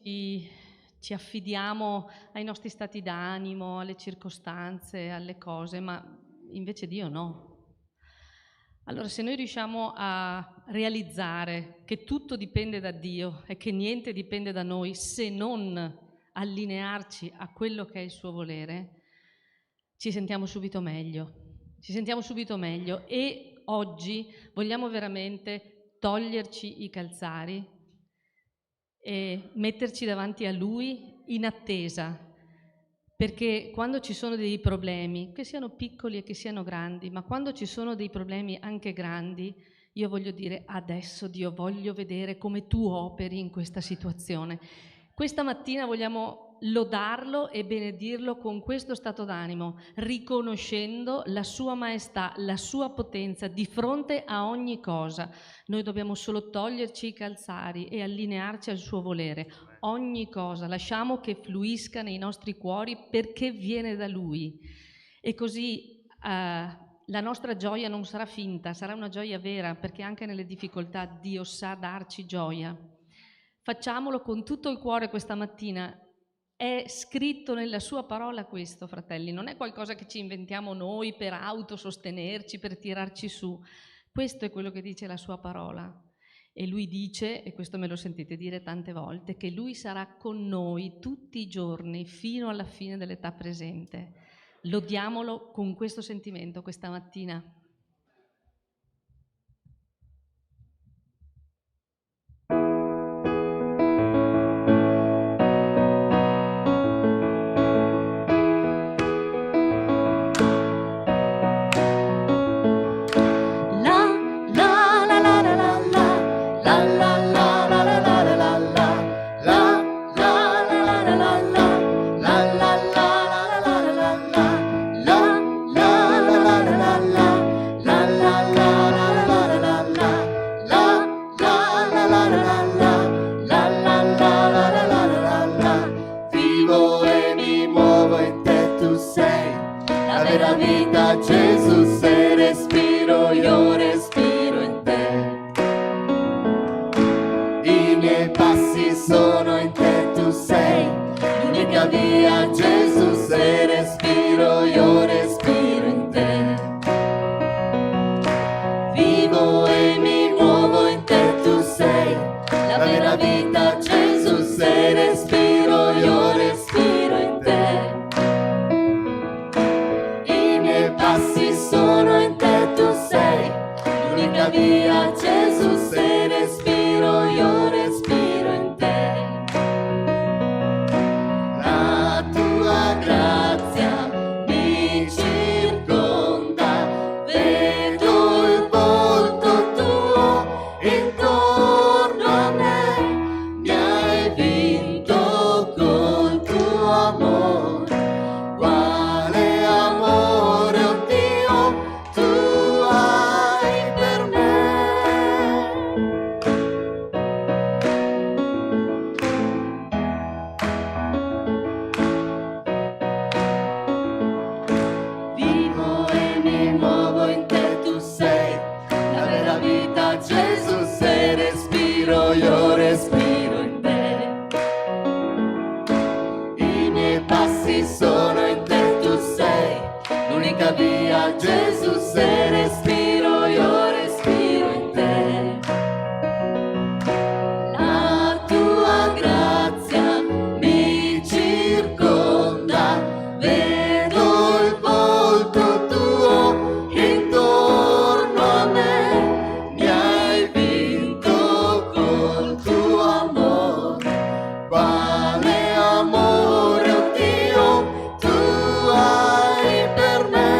ci affidiamo ai nostri stati d'animo, alle circostanze, alle cose, ma invece Dio no. Allora, se noi riusciamo a realizzare che tutto dipende da Dio e che niente dipende da noi se non allinearci a quello che è il suo volere, ci sentiamo subito meglio. Ci sentiamo subito meglio e oggi vogliamo veramente toglierci i calzari e metterci davanti a Lui in attesa, perché quando ci sono dei problemi, che siano piccoli e che siano grandi, ma quando ci sono dei problemi anche grandi, io voglio dire: adesso Dio, voglio vedere come tu operi in questa situazione. Questa mattina vogliamo lodarlo e benedirlo con questo stato d'animo, riconoscendo la sua maestà, la sua potenza di fronte a ogni cosa. Noi dobbiamo solo toglierci i calzari e allinearci al suo volere. Ogni cosa lasciamo che fluisca nei nostri cuori perché viene da Lui. E così la nostra gioia non sarà finta, sarà una gioia vera, perché anche nelle difficoltà Dio sa darci gioia. Facciamolo con tutto il cuore questa mattina. È scritto nella sua parola questo, fratelli, non è qualcosa che ci inventiamo noi per autosostenerci, per tirarci su. Questo è quello che dice la sua parola. E lui dice, e questo me lo sentite dire tante volte, che lui sarà con noi tutti i giorni fino alla fine dell'età presente. Lodiamolo con questo sentimento questa mattina. Gesù, se respiro, io respiro in te. I miei passi sono in te, tu sei l'unica via. Gesù, se respiro, io respiro in te. Vivo e mi muovo in te, tu sei la vera vita. Gesù, se respiro, io respiro in te. Passi sono in te, tu sei l'unica via. Gesù, se respiro, io respiro in te. La tua grazia mi circonda, vedo il volto tuo intorno a me. Mi hai vinto col tuo amore. Quale amore, oh Dio, tu hai per me. Vivo e mi muovo in te, tu sei la vera vita. Gesù, se respiro, io respiro in te. I miei passi sono in te, tu sei l'unica via. Gesù, se respiro, io respiro in te. La tua grazia mi circonda, vedo il volto tuo intorno a me. Mi hai vinto col tuo amore. Quale amore, oh Dio, tu hai per me.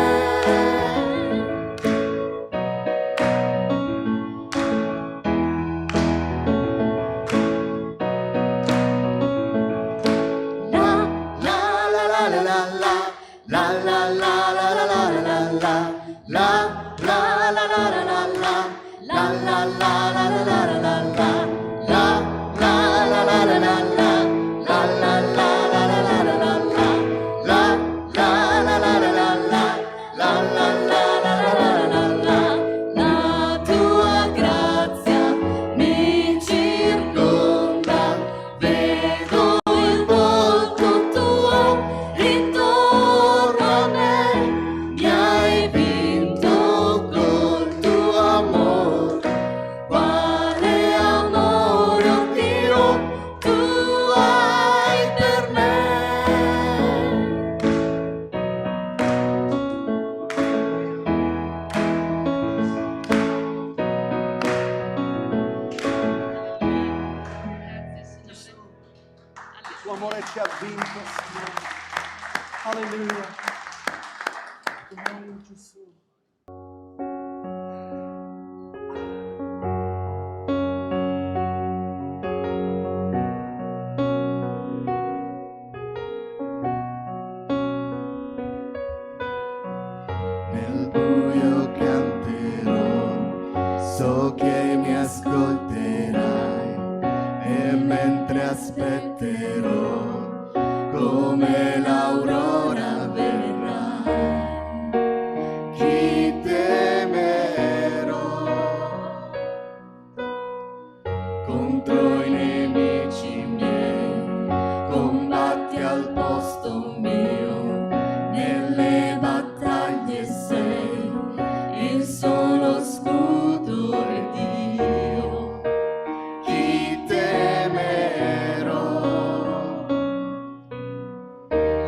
Signore ci ha vinto, Signore. Alleluia. Gloria a Gesù. Nel buio canterò, so che mi ascolterai, e mentre aspetterò, come l'aurora verrai. Chi temerò? Contro i nemici miei, combatti al posto mio, nelle battaglie sei il solo scudo ed io. Chi temerò?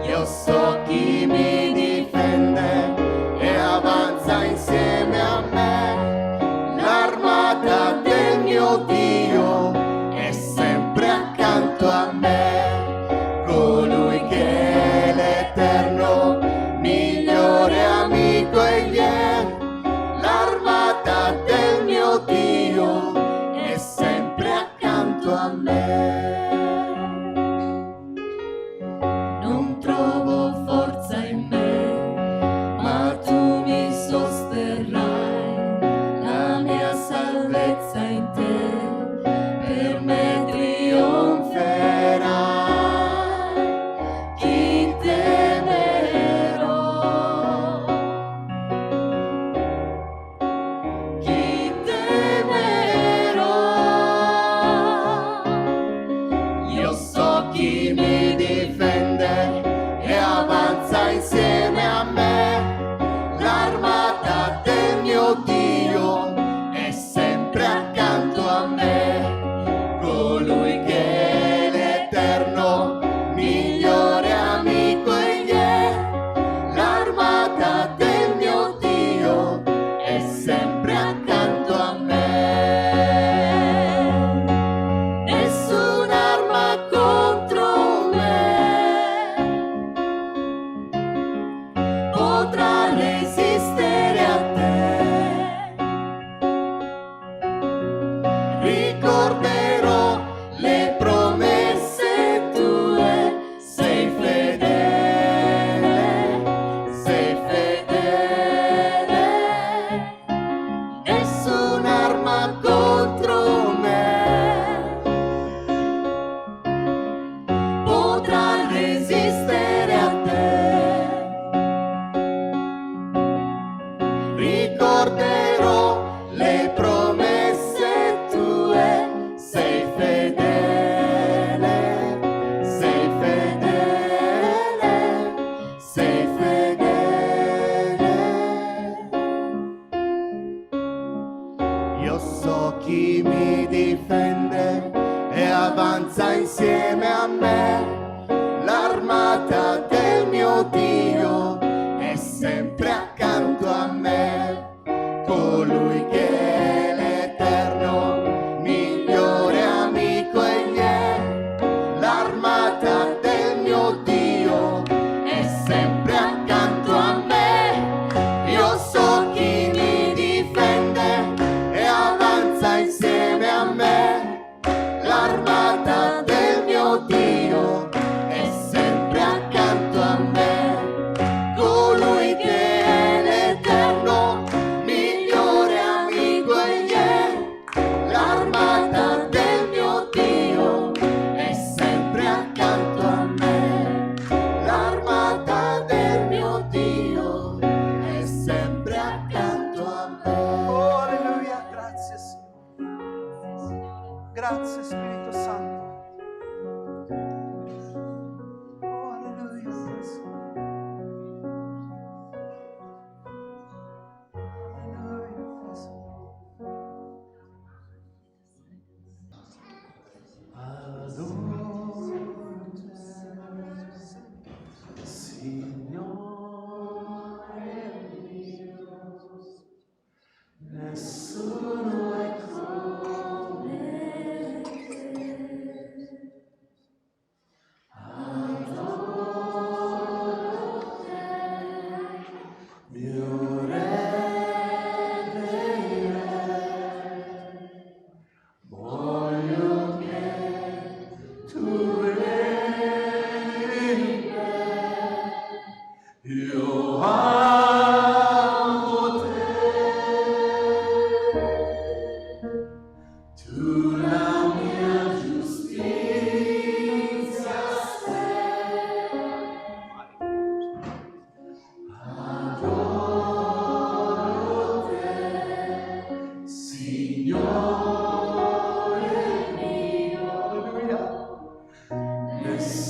Io so chi mi difende e avanza insieme a me. L'armata del mio Dio è sempre accanto a me. Colui che è l'Eterno, migliore amico egli è. L'armata del mio Dio è sempre accanto a me. Non trovo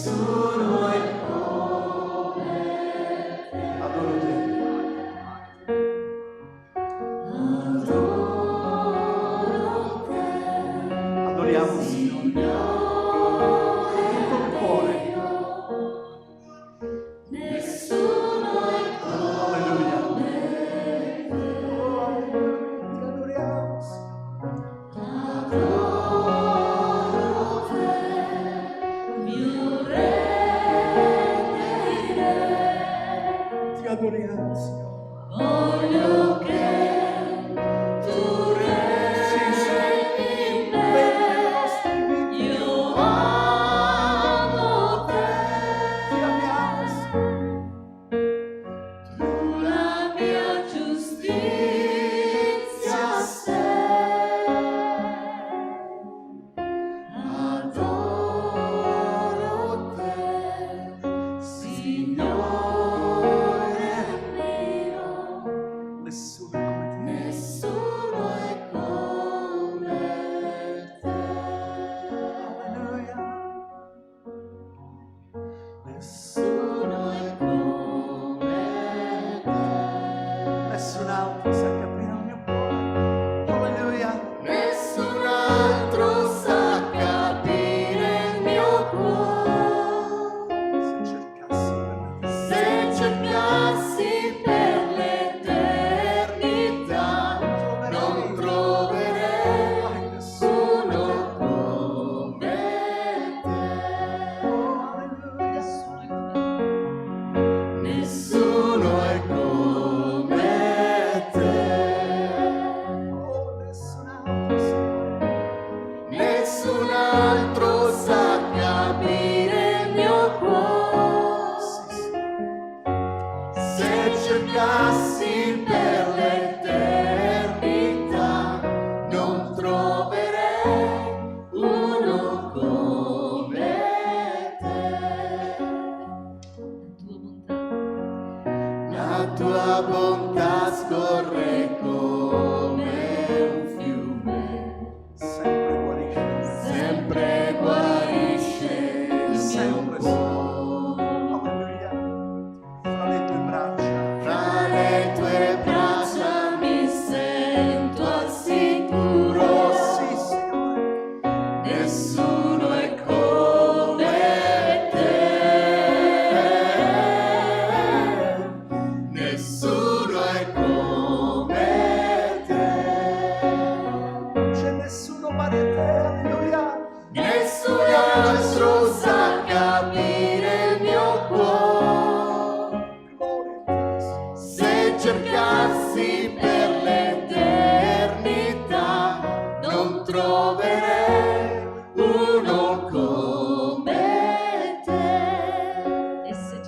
nessuno è come te. Adoro te. Adoriamo Signore. Tutto il cuore. Nessuno è come te. Ti adoriamo Signore. Adoro te, mio Re dei Re. Ti adoriamo Signore. Voglio che tu regni in me. Io amo te. Ti amiamo Signore. Tu la mia giustizia sei. Adoro te, Signore mio. Nessuno è come te. Nessuno è come te. Alleluia. Nessuno è come te. Nessun altro sa capire il mio cuore. Alleluia. Nessun altro sa capire il mio cuore. Se cercassi per l'eternità, non troverei nessuno come te. Nessuno è come te. Nessun altro sa capire il mio cuore. Se cercassi per l'eternità, non troverei uno come te. La tua bontà scorre come un fiume, sempre guarisce il mio cuore. Alleluia. Fra le tue braccia mi sento al sicuro. Nessuno è come te. Nessuno è come te. C'è nessuno pari a te. Alleluia. Nessun altro sa capire il mio cuore. Se cercassi per l'eternità, non troverei uno come te. E se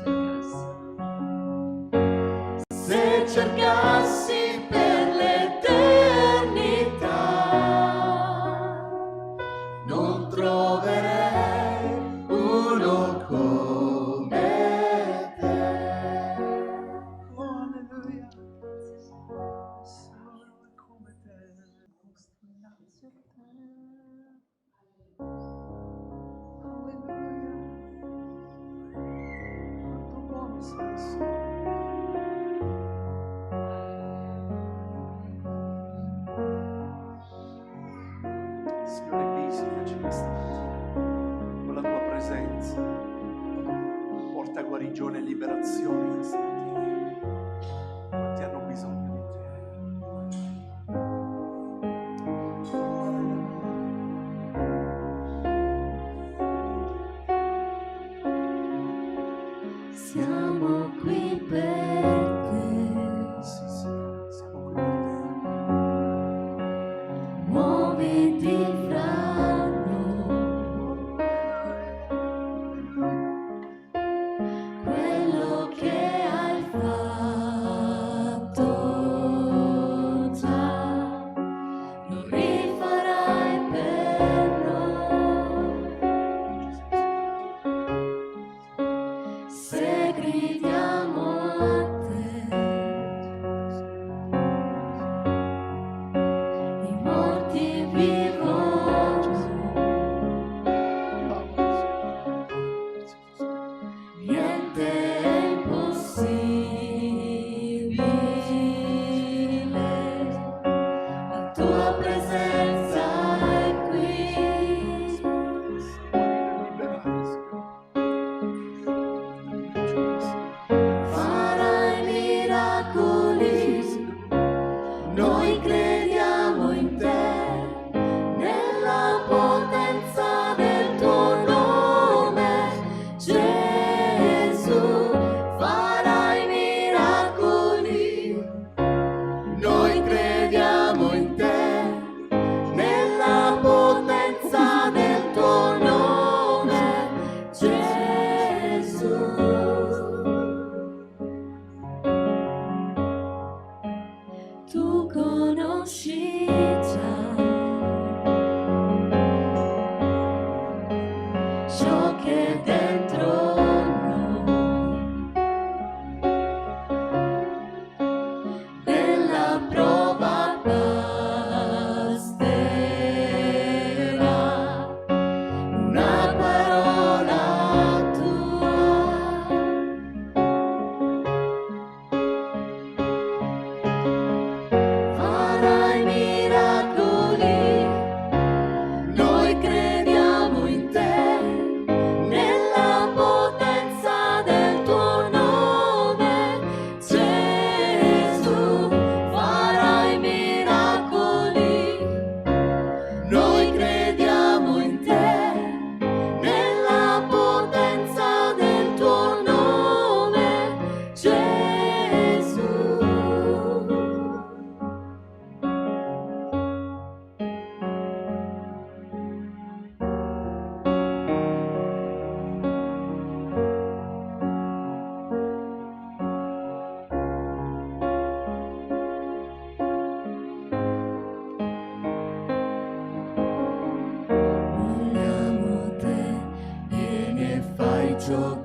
cercassi per l'eternità, non troverei uno come te. Oh, alleluia. Solo come te. Nostro innanzi a te. Alleluia. Quanto buono sei, Signore. Signore, visitaci questa mattina con la tua presenza. Porta guarigione e liberazione questa mattina. Quanti hanno bisogno di te. Siamo qui per te. Sì, Signore, siamo qui per te. Muoviti fra noi. Quello che hai fatto già, lo rifarai per noi. Se gridiamo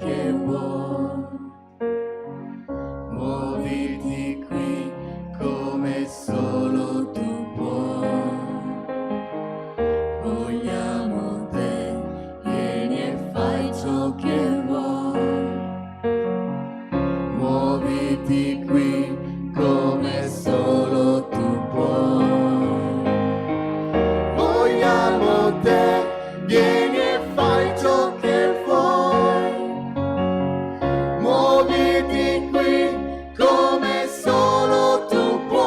che vuoi. Muoviti qui come solo tu puoi. Vogliamo te, vieni e fai ciò che vuoi. Muoviti qui come solo tu puoi. Vogliamo te, vieni e fai ciò che vuoi. Muoviti qui come solo tu puoi.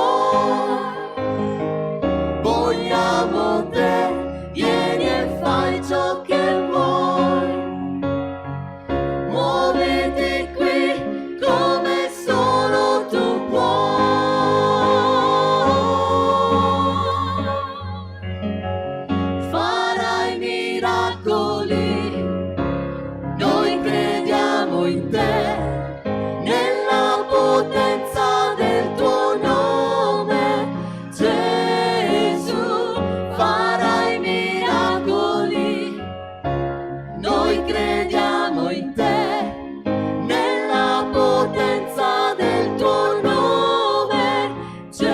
Vogliamo te, vieni e fai ciò che vuoi. Muoviti qui come solo tu puoi. Farai miracoli, noi crediamo in te, nella potenza del tuo nome, Gesù. Farai miracoli, noi crediamo in te, nella potenza del tuo nome, Gesù.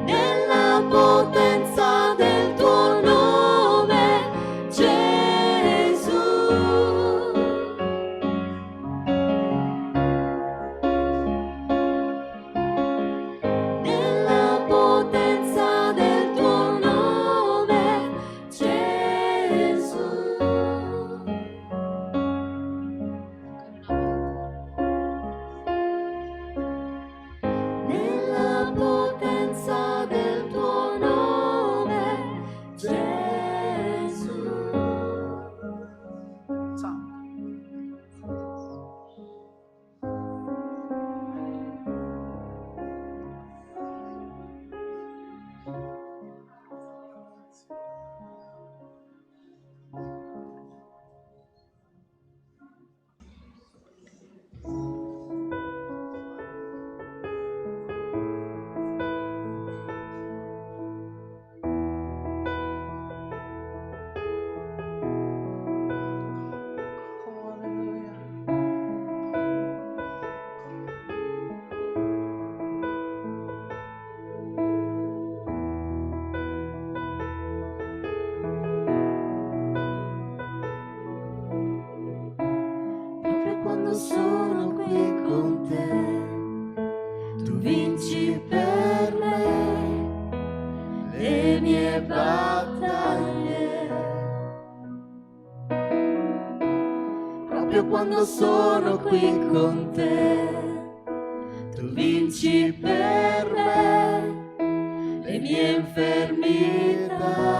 Nella potenza del tuo nome, Gesù. Nella potenza del tuo nome, Gesù. Nella potenza del tuo nome, Gesù. Santo. Oh, alleluia. Proprio quando sono qui con te, tu vinci per me le mie battaglie. Proprio quando sono qui con te, tu vinci per me le mie infermità.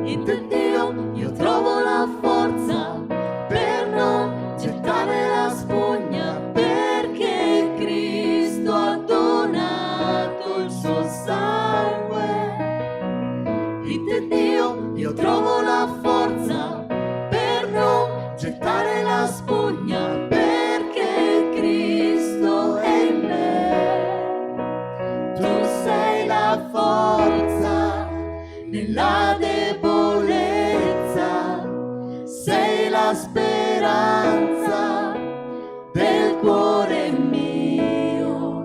In te, Dio, io trovo la forza per non gettare la spugna, perché Cristo ha donato il suo sangue. In te, Dio, io trovo la forza per non gettare la spugna, perché Cristo è in me. Tu sei la forza nella debolezza, sei la speranza del cuore mio.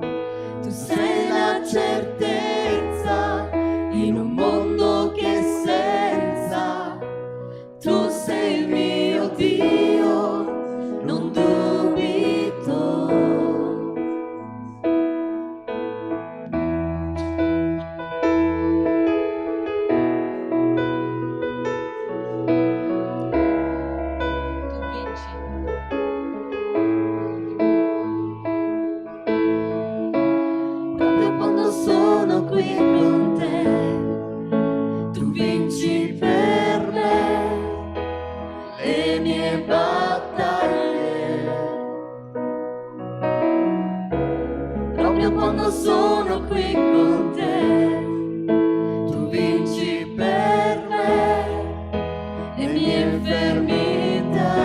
Tu sei la certezza in un mondo che senza. Tu sei il mio Dio, non dubito. Tu vinci. Proprio quando sono qui con te, tu vinci per me le mie battaglie. Proprio quando sono qui con te, tu vinci per me le mie infermità.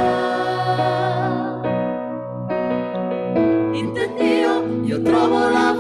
In te, Dio, io trovo la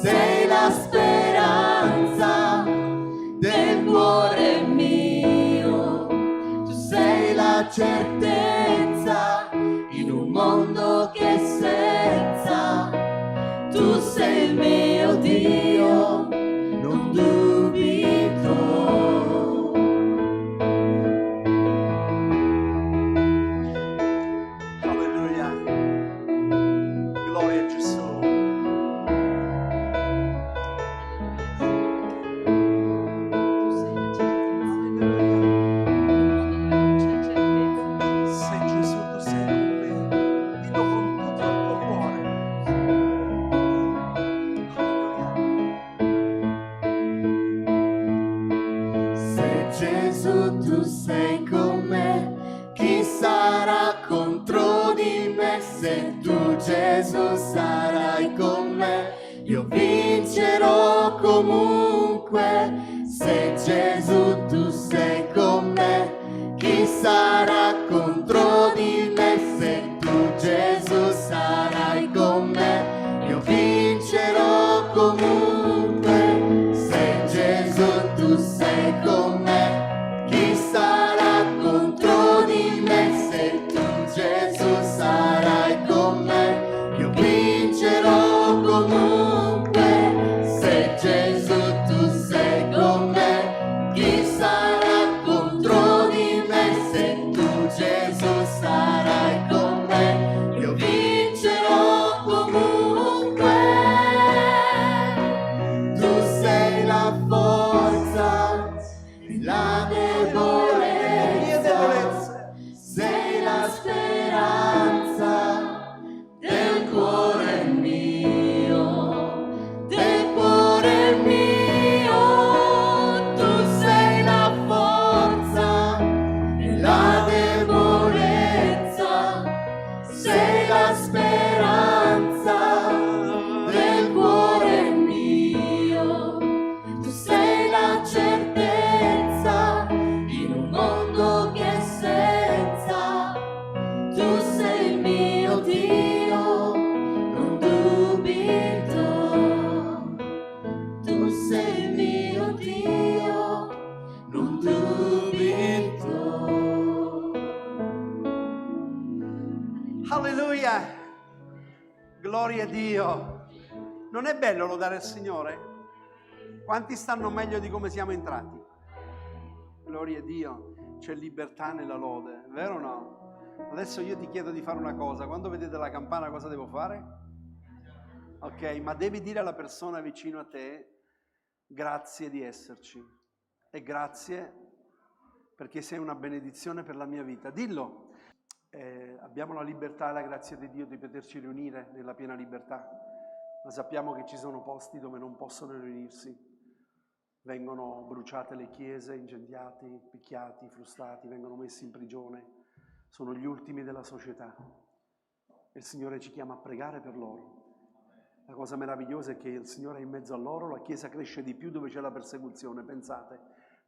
sei la speranza del cuore mio, tu sei la certezza in un mondo che senza, tu sei il mio Dio, non dubito. Alleluia. Gloria a Gesù. Se Gesù tu sei con me, dillo con tutto il tuo cuore. Alleluia. Se Gesù tu sei con me, chi sarà contro di me? Se tu Gesù sarai con me, io vincerò comunque. Se Gesù tu sei con me, chi sarà contro di me? Se tu Gesù sarai con me, io vincerò comunque. Se Gesù tu sei con me, chi sarà contro di me? Se tu Gesù sarai con me, io vincerò comunque. Se Gesù tu sei con me, chi sarà contro di me? Se tu Gesù sarai con me, io vincerò comunque. Tu sei la forza e la debolezza, sei la speranza del cuore mio, del cuore mio. Tu sei la forza e la debolezza, sei la speranza del cuore mio. Tu sei la certezza in un mondo che senza, tu sei il mio Dio, non dubito. Tu sei il mio Dio, non dubito. Alleluia. Gloria a Dio. Non è bello lodare il Signore? Quanti stanno meglio di come siamo entrati? Gloria a Dio. C'è libertà nella lode, vero o no? Adesso io ti chiedo di fare una cosa. Quando vedete la campana cosa devo fare? Ok, ma devi dire alla persona vicino a te grazie di esserci e grazie perché sei una benedizione per la mia vita. Dillo. Abbiamo la libertà e la grazia di Dio di poterci riunire nella piena libertà, ma sappiamo che ci sono posti dove non possono riunirsi. Vengono bruciate le chiese, incendiati, picchiati, frustati, vengono messi in prigione. Sono gli ultimi della società. E il Signore ci chiama a pregare per loro. La cosa meravigliosa è che il Signore è in mezzo a loro, la Chiesa cresce di più dove c'è la persecuzione. Pensate,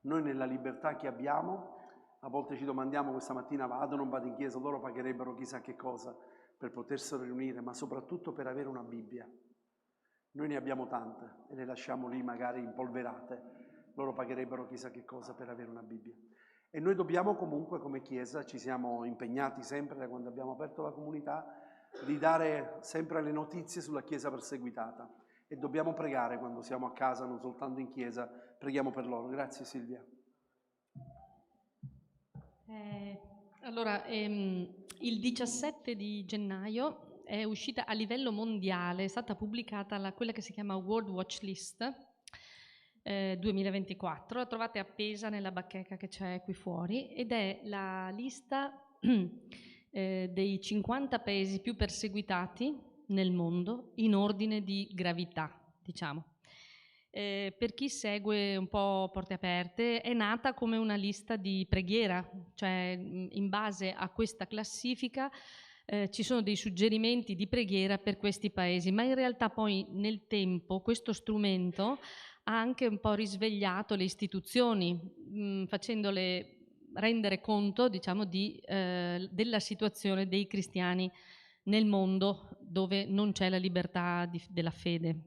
noi nella libertà che abbiamo, a volte ci domandiamo questa mattina vado o non vado in chiesa, loro pagherebbero chissà che cosa per poterselo riunire, ma soprattutto per avere una Bibbia. Noi ne abbiamo tante e le lasciamo lì magari impolverate, loro pagherebbero chissà che cosa per avere una Bibbia. E noi dobbiamo comunque come Chiesa, ci siamo impegnati sempre da quando abbiamo aperto la comunità, di dare sempre le notizie sulla Chiesa perseguitata. E dobbiamo pregare quando siamo a casa, non soltanto in chiesa, preghiamo per loro. Grazie Silvia. Allora, il 17 di gennaio è uscita a livello mondiale, è stata pubblicata quella che si chiama World Watch List 2024, la trovate appesa nella bacheca che c'è qui fuori ed è la lista dei 50 paesi più perseguitati nel mondo in ordine di gravità, diciamo. Per chi segue un po' Porte Aperte, è nata come una lista di preghiera, cioè in base a questa classifica ci sono dei suggerimenti di preghiera per questi paesi, ma in realtà poi nel tempo questo strumento ha anche un po' risvegliato le istituzioni, facendole rendere conto, diciamo, della situazione dei cristiani nel mondo dove non c'è la libertà della fede.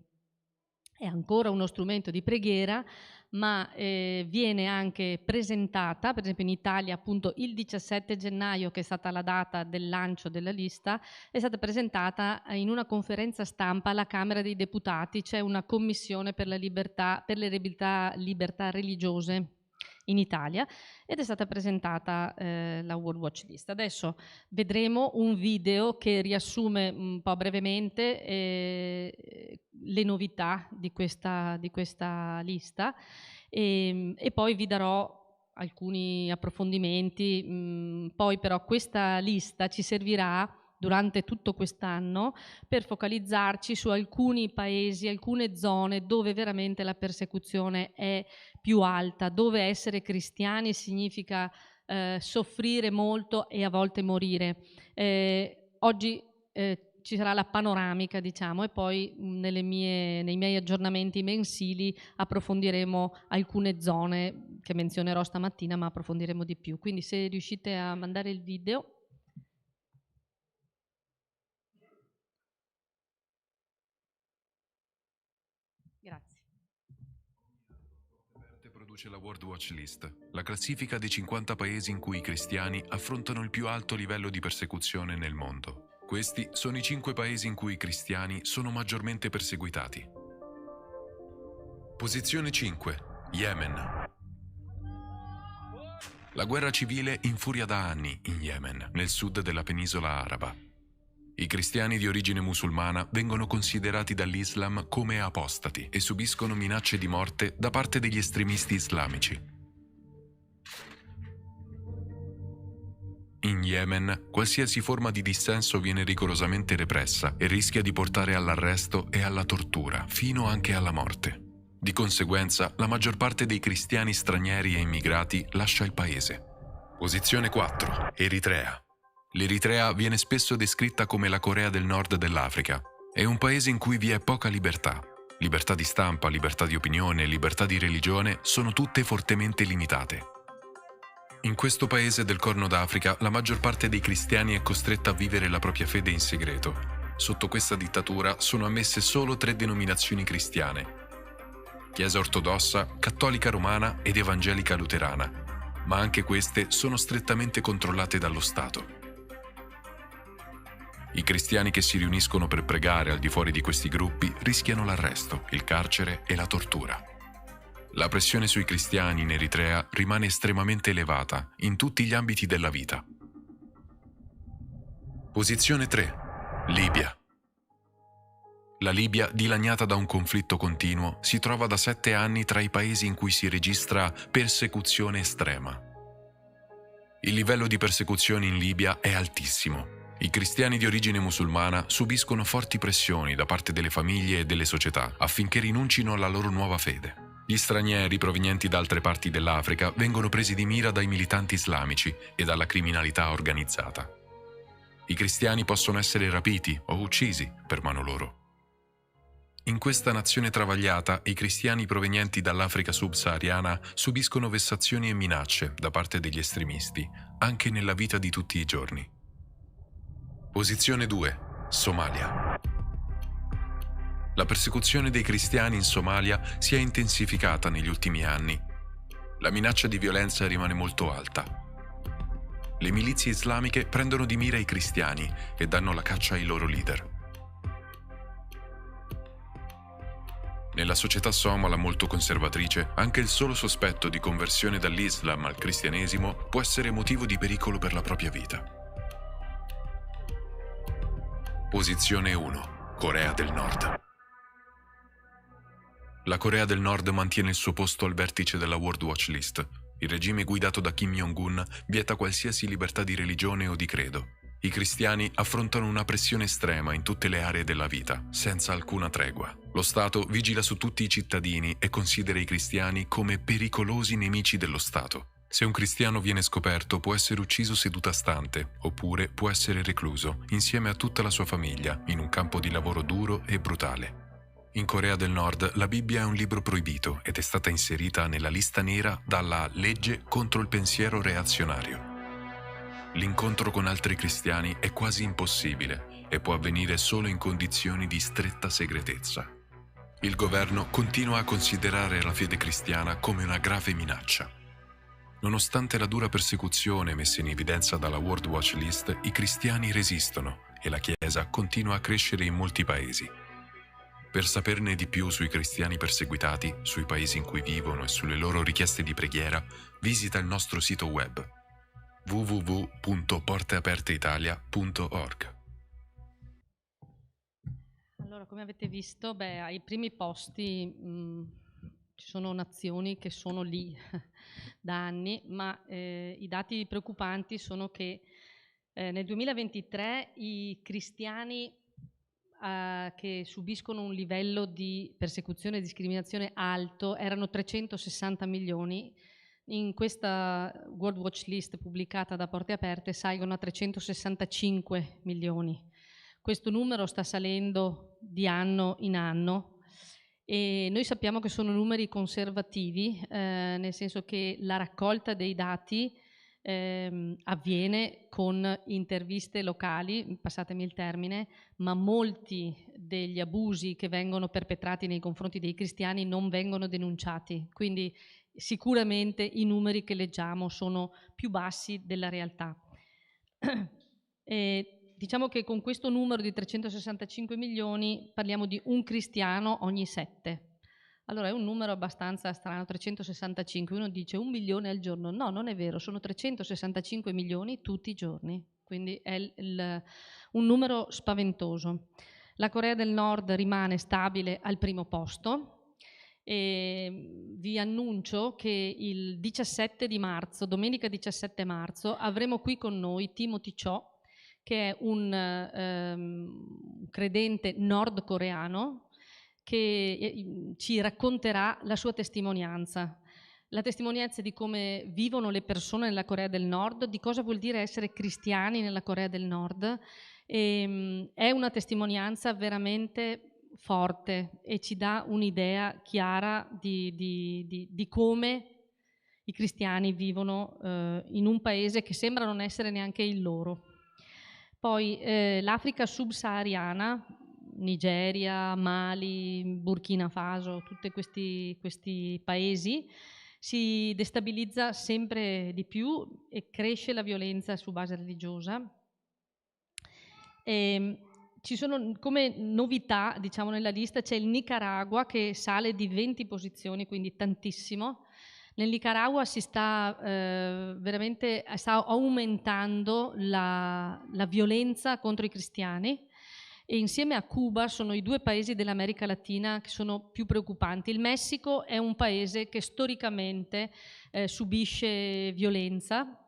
è ancora uno strumento di preghiera, ma viene anche presentata, per esempio in Italia appunto il 17 gennaio, che è stata la data del lancio della lista, è stata presentata in una conferenza stampa alla Camera dei Deputati. C'è una commissione per la libertà, per le libertà religiose in Italia, ed è stata presentata la World Watch List. Adesso vedremo un video che riassume un po' brevemente le novità di questa lista, e poi vi darò alcuni approfondimenti. Poi però questa lista ci servirà durante tutto quest'anno per focalizzarci su alcuni paesi, alcune zone dove veramente la persecuzione è più alta, dove essere cristiani significa soffrire molto e a volte morire. Oggi ci sarà la panoramica, diciamo, e poi nei miei aggiornamenti mensili approfondiremo alcune zone che menzionerò stamattina, ma approfondiremo di più. Quindi se riuscite a mandare il video. Grazie. Produce la World Watch List, la classifica dei 50 paesi in cui i cristiani affrontano il più alto livello di persecuzione nel mondo. Questi sono i 5 paesi in cui i cristiani sono maggiormente perseguitati. Posizione 5. Yemen. La guerra civile infuria da anni in Yemen, nel sud della penisola araba. I cristiani di origine musulmana vengono considerati dall'Islam come apostati e subiscono minacce di morte da parte degli estremisti islamici. In Yemen, qualsiasi forma di dissenso viene rigorosamente repressa e rischia di portare all'arresto e alla tortura, fino anche alla morte. Di conseguenza, la maggior parte dei cristiani stranieri e immigrati lascia il paese. Posizione 4. Eritrea. L'Eritrea viene spesso descritta come la Corea del Nord dell'Africa. È un paese in cui vi è poca libertà. Libertà di stampa, libertà di opinione, libertà di religione sono tutte fortemente limitate. In questo paese del Corno d'Africa, la maggior parte dei cristiani è costretta a vivere la propria fede in segreto. Sotto questa dittatura sono ammesse solo 3 denominazioni cristiane: Chiesa ortodossa, cattolica romana ed evangelica luterana, ma anche queste sono strettamente controllate dallo Stato. I cristiani che si riuniscono per pregare al di fuori di questi gruppi rischiano l'arresto, il carcere e la tortura. La pressione sui cristiani in Eritrea rimane estremamente elevata in tutti gli ambiti della vita. Posizione 3. Libia. La Libia, dilaniata da un conflitto continuo, si trova da 7 anni tra i paesi in cui si registra persecuzione estrema. Il livello di persecuzione in Libia è altissimo. I cristiani di origine musulmana subiscono forti pressioni da parte delle famiglie e delle società affinché rinuncino alla loro nuova fede. Gli stranieri provenienti da altre parti dell'Africa vengono presi di mira dai militanti islamici e dalla criminalità organizzata. I cristiani possono essere rapiti o uccisi per mano loro. In questa nazione travagliata, i cristiani provenienti dall'Africa subsahariana subiscono vessazioni e minacce da parte degli estremisti, anche nella vita di tutti i giorni. Posizione 2. Somalia. La persecuzione dei cristiani in Somalia si è intensificata negli ultimi anni. La minaccia di violenza rimane molto alta. Le milizie islamiche prendono di mira i cristiani e danno la caccia ai loro leader. Nella società somala molto conservatrice, anche il solo sospetto di conversione dall'Islam al cristianesimo può essere motivo di pericolo per la propria vita. Posizione 1. Corea del Nord. La Corea del Nord mantiene il suo posto al vertice della World Watch List. Il regime guidato da Kim Jong-un vieta qualsiasi libertà di religione o di credo. I cristiani affrontano una pressione estrema in tutte le aree della vita, senza alcuna tregua. Lo Stato vigila su tutti i cittadini e considera i cristiani come pericolosi nemici dello Stato. Se un cristiano viene scoperto, può essere ucciso seduta stante, oppure può essere recluso, insieme a tutta la sua famiglia, in un campo di lavoro duro e brutale. In Corea del Nord la Bibbia è un libro proibito ed è stata inserita nella lista nera dalla legge contro il pensiero reazionario. L'incontro con altri cristiani è quasi impossibile e può avvenire solo in condizioni di stretta segretezza. Il governo continua a considerare la fede cristiana come una grave minaccia. Nonostante la dura persecuzione messa in evidenza dalla World Watch List, i cristiani resistono e la Chiesa continua a crescere in molti paesi. Per saperne di più sui cristiani perseguitati, sui paesi in cui vivono e sulle loro richieste di preghiera, visita il nostro sito web www.porteaperteitalia.org. Allora, come avete visto, ai primi posti ci sono nazioni che sono lì da anni, ma i dati preoccupanti sono che nel 2023 i cristiani che subiscono un livello di persecuzione e discriminazione alto erano 360 milioni. In questa World Watch List pubblicata da Porte Aperte salgono a 365 milioni. Questo numero sta salendo di anno in anno e noi sappiamo che sono numeri conservativi, nel senso che la raccolta dei dati avviene con interviste locali, passatemi il termine, ma molti degli abusi che vengono perpetrati nei confronti dei cristiani non vengono denunciati, quindi sicuramente i numeri che leggiamo sono più bassi della realtà. Diciamo che con questo numero di 365 milioni parliamo di un cristiano ogni 7. Allora è un numero abbastanza strano, 365, uno dice 1 milione al giorno, no, non è vero, sono 365 milioni tutti i giorni, quindi è un numero spaventoso. La Corea del Nord rimane stabile al primo posto e vi annuncio che il 17 di marzo, domenica 17 marzo, avremo qui con noi Timothy Cho, che è un credente nordcoreano, che ci racconterà la sua testimonianza di come vivono le persone nella Corea del Nord, di cosa vuol dire essere cristiani nella Corea del Nord. È una testimonianza veramente forte e ci dà un'idea chiara di come i cristiani vivono in un paese che sembra non essere neanche il loro. Poi l'Africa subsahariana, Nigeria, Mali, Burkina Faso, tutti questi paesi, si destabilizza sempre di più e cresce la violenza su base religiosa. Ci sono come novità, diciamo, nella lista c'è il Nicaragua che sale di 20 posizioni, quindi tantissimo. Nel Nicaragua sta aumentando la violenza contro i cristiani e insieme a Cuba sono i due paesi dell'America Latina che sono più preoccupanti. Il Messico è un paese che storicamente subisce violenza,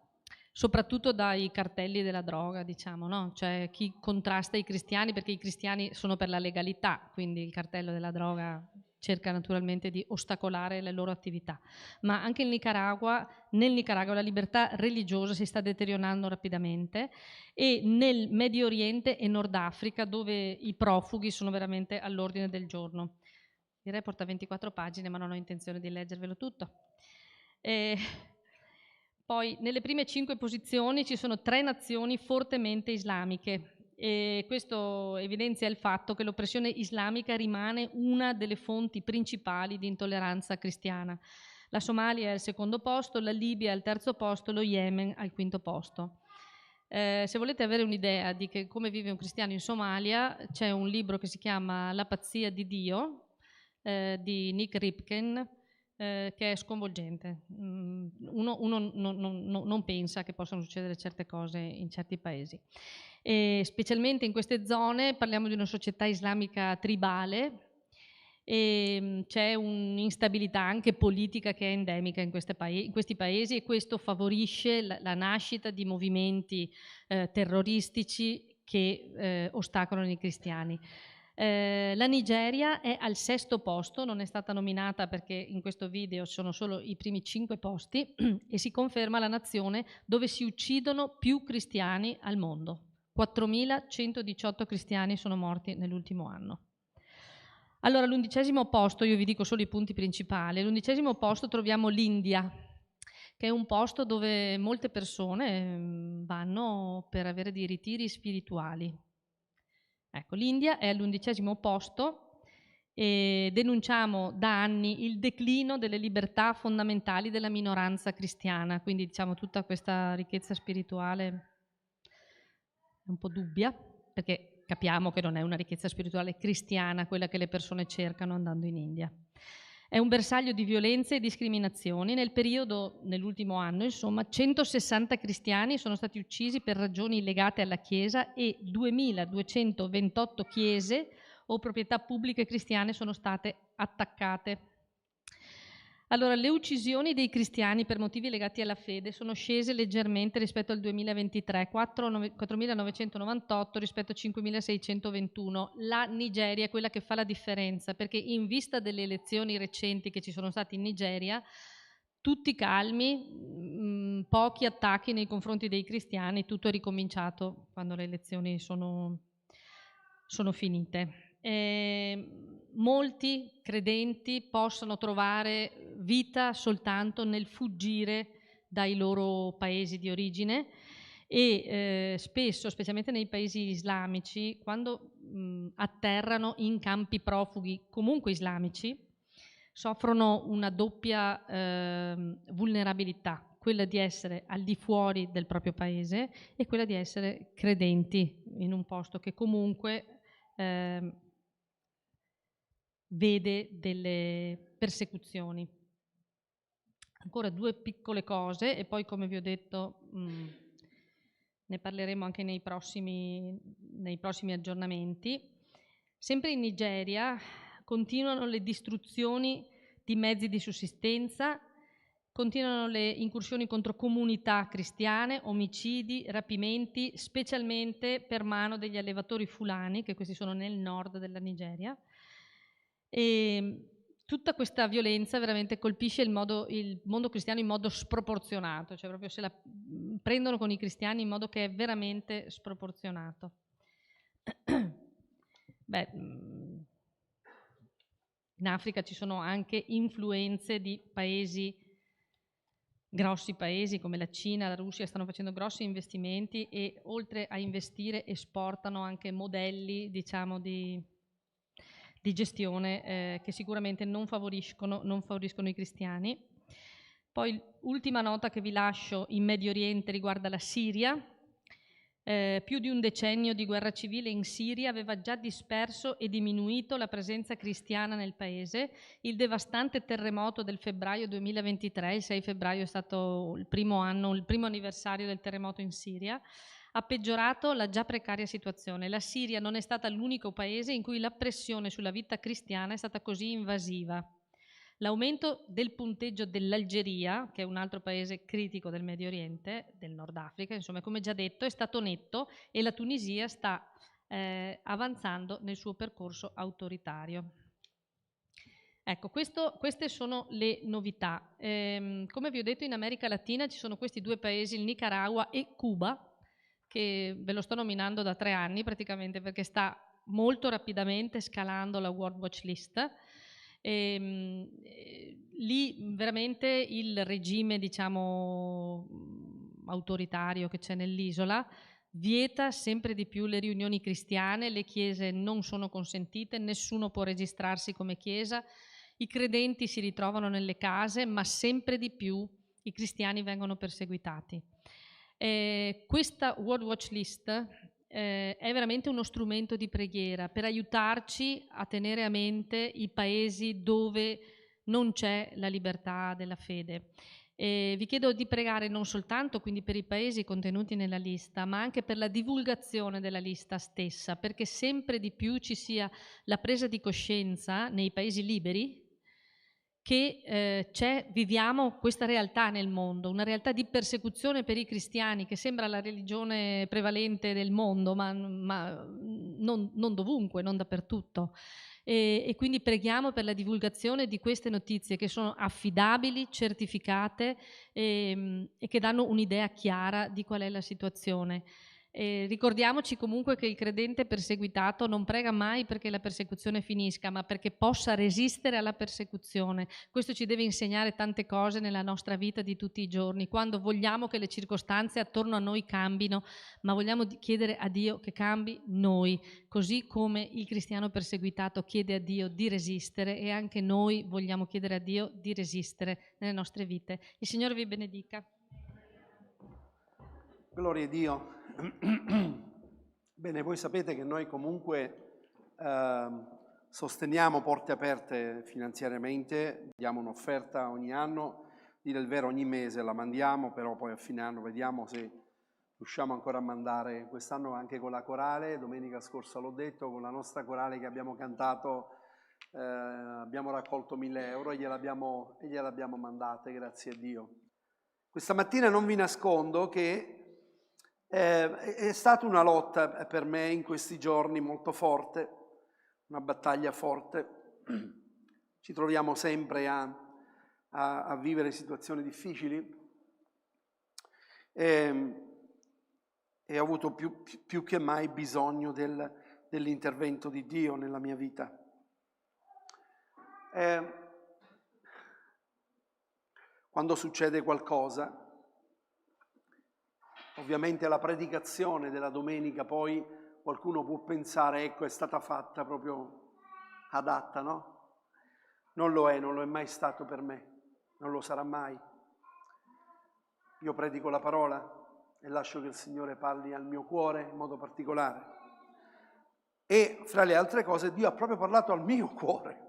soprattutto dai cartelli della droga, diciamo, no? Cioè chi contrasta i cristiani, perché i cristiani sono per la legalità, quindi il cartello della droga cerca naturalmente di ostacolare le loro attività. Ma anche nel Nicaragua la libertà religiosa si sta deteriorando rapidamente, e nel Medio Oriente e Nord Africa, dove i profughi sono veramente all'ordine del giorno. Il report ha 24 pagine, ma non ho intenzione di leggervelo tutto. Poi nelle prime 5 posizioni ci sono 3 nazioni fortemente islamiche, e questo evidenzia il fatto che l'oppressione islamica rimane una delle fonti principali di intolleranza cristiana. La Somalia è al secondo posto, la Libia è al terzo posto, lo Yemen al quinto posto. Se volete avere un'idea di come vive un cristiano in Somalia, c'è un libro che si chiama La pazzia di Dio di Nick Ripken, che è sconvolgente. Uno non pensa che possano succedere certe cose in certi paesi. E specialmente in queste zone parliamo di una società islamica tribale e c'è un'instabilità anche politica che è endemica in questi paesi, e questo favorisce la nascita di movimenti terroristici che ostacolano i cristiani. La Nigeria è al 6° posto, non è stata nominata perché in questo video sono solo i primi 5 posti e si conferma la nazione dove si uccidono più cristiani al mondo. 4.118 cristiani sono morti nell'ultimo anno. Allora, all'11° posto, io vi dico solo i punti principali, all'11° posto troviamo l'India, che è un posto dove molte persone vanno per avere dei ritiri spirituali. Ecco, l'India è all'11° posto e denunciamo da anni il declino delle libertà fondamentali della minoranza cristiana, quindi diciamo tutta questa ricchezza spirituale è un po' dubbia, perché capiamo che non è una ricchezza spirituale cristiana quella che le persone cercano andando in India. È un bersaglio di violenze e discriminazioni. Nel periodo, nell'ultimo anno, insomma, 160 cristiani sono stati uccisi per ragioni legate alla Chiesa e 2228 chiese o proprietà pubbliche cristiane sono state attaccate. Allora, le uccisioni dei cristiani per motivi legati alla fede sono scese leggermente rispetto al 2023, 4.998 rispetto a 5.621. La Nigeria è quella che fa la differenza, perché in vista delle elezioni recenti che ci sono state in Nigeria, tutti calmi, pochi attacchi nei confronti dei cristiani, tutto è ricominciato quando le elezioni sono finite. Molti credenti possono trovare vita soltanto nel fuggire dai loro paesi di origine e spesso, specialmente nei paesi islamici, quando atterrano in campi profughi comunque islamici, soffrono una doppia vulnerabilità, quella di essere al di fuori del proprio paese e quella di essere credenti in un posto che comunque vede delle persecuzioni. Ancora due piccole cose e poi, come vi ho detto, ne parleremo anche nei prossimi aggiornamenti. Sempre in Nigeria continuano le distruzioni di mezzi di sussistenza, continuano le incursioni contro comunità cristiane, omicidi, rapimenti, specialmente per mano degli allevatori fulani, che questi sono nel nord della Nigeria. E tutta questa violenza veramente colpisce il mondo cristiano in modo sproporzionato, cioè proprio se la prendono con i cristiani in modo che è veramente sproporzionato. Beh, in Africa ci sono anche influenze di grossi paesi come la Cina, la Russia, stanno facendo grossi investimenti e oltre a investire esportano anche modelli, diciamo, di gestione che sicuramente non favoriscono i cristiani. Poi ultima nota che vi lascio in Medio Oriente riguarda la Siria. Più di un decennio di guerra civile in Siria aveva già disperso e diminuito la presenza cristiana nel paese. Il devastante terremoto del febbraio 2023, il 6 febbraio è stato il primo anniversario del terremoto in Siria, ha peggiorato la già precaria situazione. La Siria non è stata l'unico paese in cui la pressione sulla vita cristiana è stata così invasiva. L'aumento del punteggio dell'Algeria, che è un altro paese critico del Medio Oriente, del Nord Africa, insomma, come già detto, è stato netto e la Tunisia sta avanzando nel suo percorso autoritario. Ecco, queste sono le novità. Come vi ho detto, in America Latina ci sono questi due paesi, il Nicaragua e Cuba, che ve lo sto nominando da 3 anni praticamente perché sta molto rapidamente scalando la World Watch List. Lì veramente il regime, diciamo, autoritario che c'è nell'isola vieta sempre di più le riunioni cristiane, le chiese non sono consentite, nessuno può registrarsi come chiesa, i credenti si ritrovano nelle case, ma sempre di più i cristiani vengono perseguitati. Questa World Watch List è veramente uno strumento di preghiera per aiutarci a tenere a mente i paesi dove non c'è la libertà della fede. Vi chiedo di pregare non soltanto quindi per i paesi contenuti nella lista, ma anche per la divulgazione della lista stessa, perché sempre di più ci sia la presa di coscienza nei paesi liberi che viviamo questa realtà nel mondo, una realtà di persecuzione per i cristiani che sembra la religione prevalente del mondo, ma non dovunque, non dappertutto. E quindi preghiamo per la divulgazione di queste notizie che sono affidabili, certificate e che danno un'idea chiara di qual è la situazione. E ricordiamoci comunque che il credente perseguitato non prega mai perché la persecuzione finisca, ma perché possa resistere alla persecuzione. Questo ci deve insegnare tante cose nella nostra vita di tutti i giorni, quando vogliamo che le circostanze attorno a noi cambino, ma vogliamo chiedere a Dio che cambi noi, così come il cristiano perseguitato chiede a Dio di resistere, e anche noi vogliamo chiedere a Dio di resistere nelle nostre vite. Il Signore vi benedica. Gloria a Dio. Bene, voi sapete che noi comunque sosteniamo Porte Aperte finanziariamente, diamo un'offerta ogni anno, dire il vero ogni mese la mandiamo, però poi a fine anno vediamo se riusciamo ancora a mandare. Quest'anno anche con la corale, domenica scorsa l'ho detto, con la nostra corale che abbiamo cantato abbiamo raccolto 1.000 euro e gliel'abbiamo mandate, grazie a Dio. Questa mattina non vi nascondo che è stata una lotta per me in questi giorni molto forte, una battaglia forte. Ci troviamo sempre a vivere situazioni difficili e ho avuto più che mai bisogno dell'intervento di Dio nella mia vita. Quando succede qualcosa, ovviamente la predicazione della domenica poi qualcuno può pensare, ecco, è stata fatta proprio adatta, no? Non lo è mai stato per me, non lo sarà mai. Io predico la parola e lascio che il Signore parli al mio cuore in modo particolare. E fra le altre cose Dio ha proprio parlato al mio cuore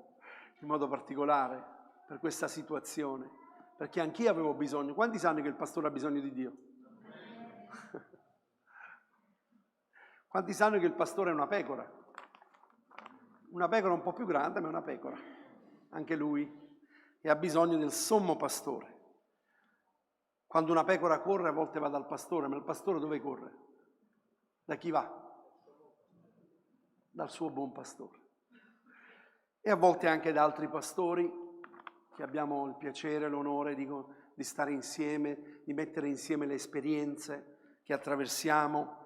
in modo particolare per questa situazione, perché anch'io avevo bisogno. Quanti sanno che il pastore ha bisogno di Dio? Quanti sanno che il pastore è una pecora? Una pecora un po' più grande, ma è una pecora. Anche lui. E ha bisogno del sommo pastore. Quando una pecora corre, a volte va dal pastore, ma il pastore dove corre? Da chi va? Dal suo buon pastore. E a volte anche da altri pastori, che abbiamo il piacere, l'onore di stare insieme, di mettere insieme le esperienze che attraversiamo.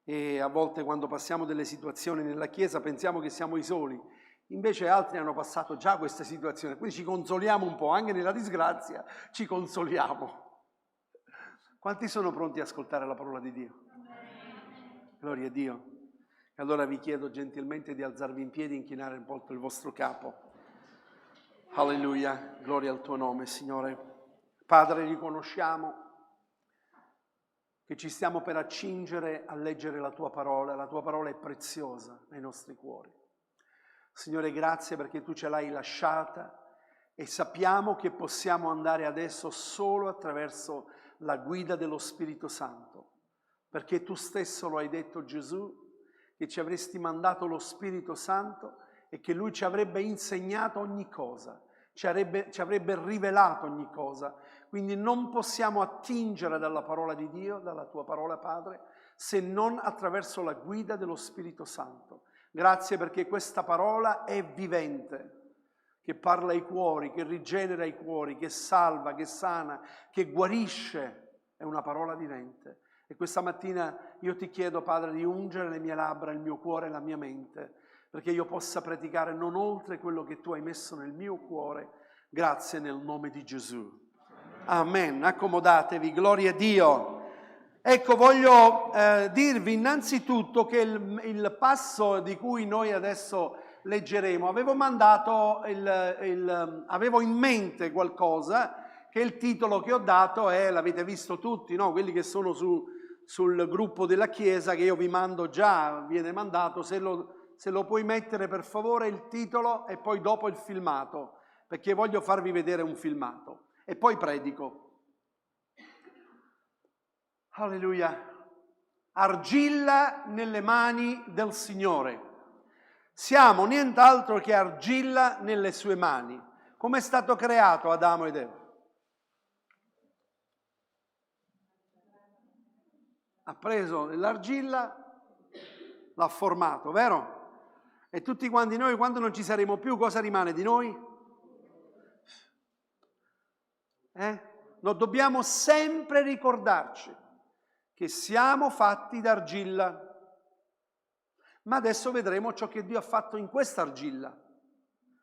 E a volte quando passiamo delle situazioni nella Chiesa pensiamo che siamo i soli, invece altri hanno passato già queste situazioni, quindi ci consoliamo un po', anche nella disgrazia ci consoliamo. Quanti sono pronti ad ascoltare la parola di Dio? Gloria a Dio. E allora vi chiedo gentilmente di alzarvi in piedi e inchinare un po' il vostro capo. Alleluia, gloria al tuo nome, Signore. Padre, riconosciamo che ci stiamo per accingere a leggere la tua parola è preziosa nei nostri cuori. Signore, grazie perché tu ce l'hai lasciata e sappiamo che possiamo andare adesso solo attraverso la guida dello Spirito Santo, perché tu stesso lo hai detto, Gesù, che ci avresti mandato lo Spirito Santo e che Lui ci avrebbe insegnato ogni cosa, ci avrebbe rivelato ogni cosa. Quindi non possiamo attingere dalla parola di Dio, dalla tua parola, Padre, se non attraverso la guida dello Spirito Santo. Grazie perché questa parola è vivente, che parla ai cuori, che rigenera i cuori, che salva, che sana, che guarisce. È una parola vivente. E questa mattina io ti chiedo, Padre, di ungere le mie labbra, il mio cuore e la mia mente, perché io possa predicare non oltre quello che tu hai messo nel mio cuore. Grazie nel nome di Gesù. Amen. Accomodatevi, gloria a Dio. Ecco, voglio dirvi innanzitutto che il passo di cui noi adesso leggeremo, avevo in mente qualcosa, che il titolo che ho dato è, l'avete visto tutti, no? Quelli che sono sul gruppo della Chiesa, che io vi mando già, viene mandato, se lo puoi mettere per favore il titolo e poi dopo il filmato, perché voglio farvi vedere un filmato. E poi predico. Alleluia. Argilla nelle mani del Signore. Siamo nient'altro che argilla nelle sue mani. Come è stato creato Adamo ed Eva? Ha preso l'argilla, l'ha formato, vero? E tutti quanti noi, quando non ci saremo più, cosa rimane di noi? No, dobbiamo sempre ricordarci che siamo fatti d'argilla. Ma adesso vedremo ciò che Dio ha fatto in questa argilla,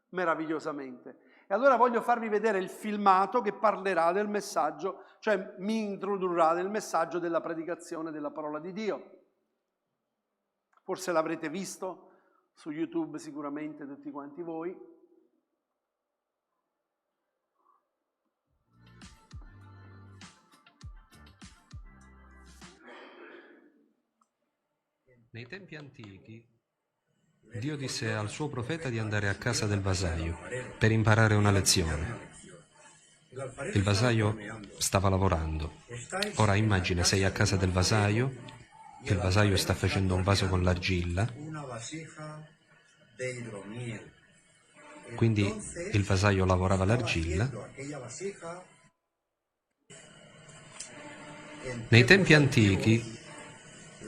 meravigliosamente. E allora voglio farvi vedere il filmato che parlerà del messaggio, cioè mi introdurrà nel messaggio della predicazione della parola di Dio. Forse l'avrete visto su YouTube sicuramente tutti quanti voi. Nei tempi antichi, Dio disse al suo profeta di andare a casa del vasaio per imparare una lezione. Il vasaio stava lavorando. Ora immagina, sei a casa del vasaio, il vasaio sta facendo un vaso con l'argilla, quindi il vasaio lavorava l'argilla. Nei tempi antichi,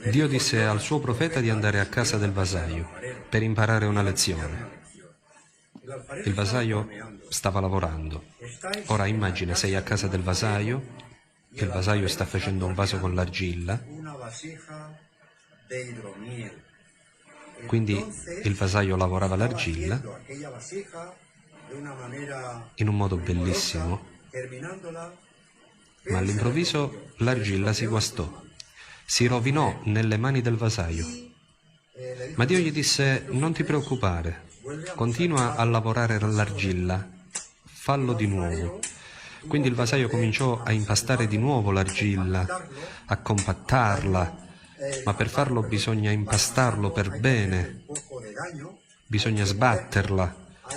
Dio disse al suo profeta di andare a casa del vasaio per imparare una lezione. Il vasaio stava lavorando. Ora immagina, sei a casa del vasaio, il vasaio sta facendo un vaso con l'argilla, quindi il vasaio lavorava l'argilla in un modo bellissimo, ma all'improvviso l'argilla si guastò. Si rovinò nelle mani del vasaio. Ma Dio gli disse: non ti preoccupare, continua a lavorare l'argilla, fallo di nuovo. Quindi il vasaio cominciò a impastare di nuovo l'argilla, a compattarla, ma per farlo bisogna impastarlo per bene, bisogna sbatterla,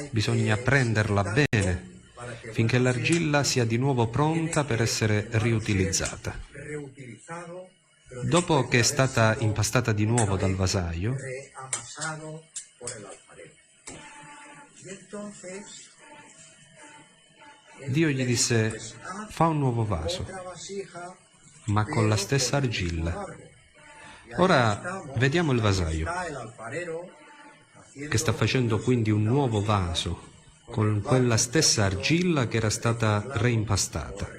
bisogna prenderla bene, finché l'argilla sia di nuovo pronta per essere riutilizzata. Dopo che è stata impastata di nuovo dal vasaio, Dio gli disse: fa un nuovo vaso, ma con la stessa argilla. Ora vediamo il vasaio, che sta facendo quindi un nuovo vaso, con quella stessa argilla che era stata reimpastata.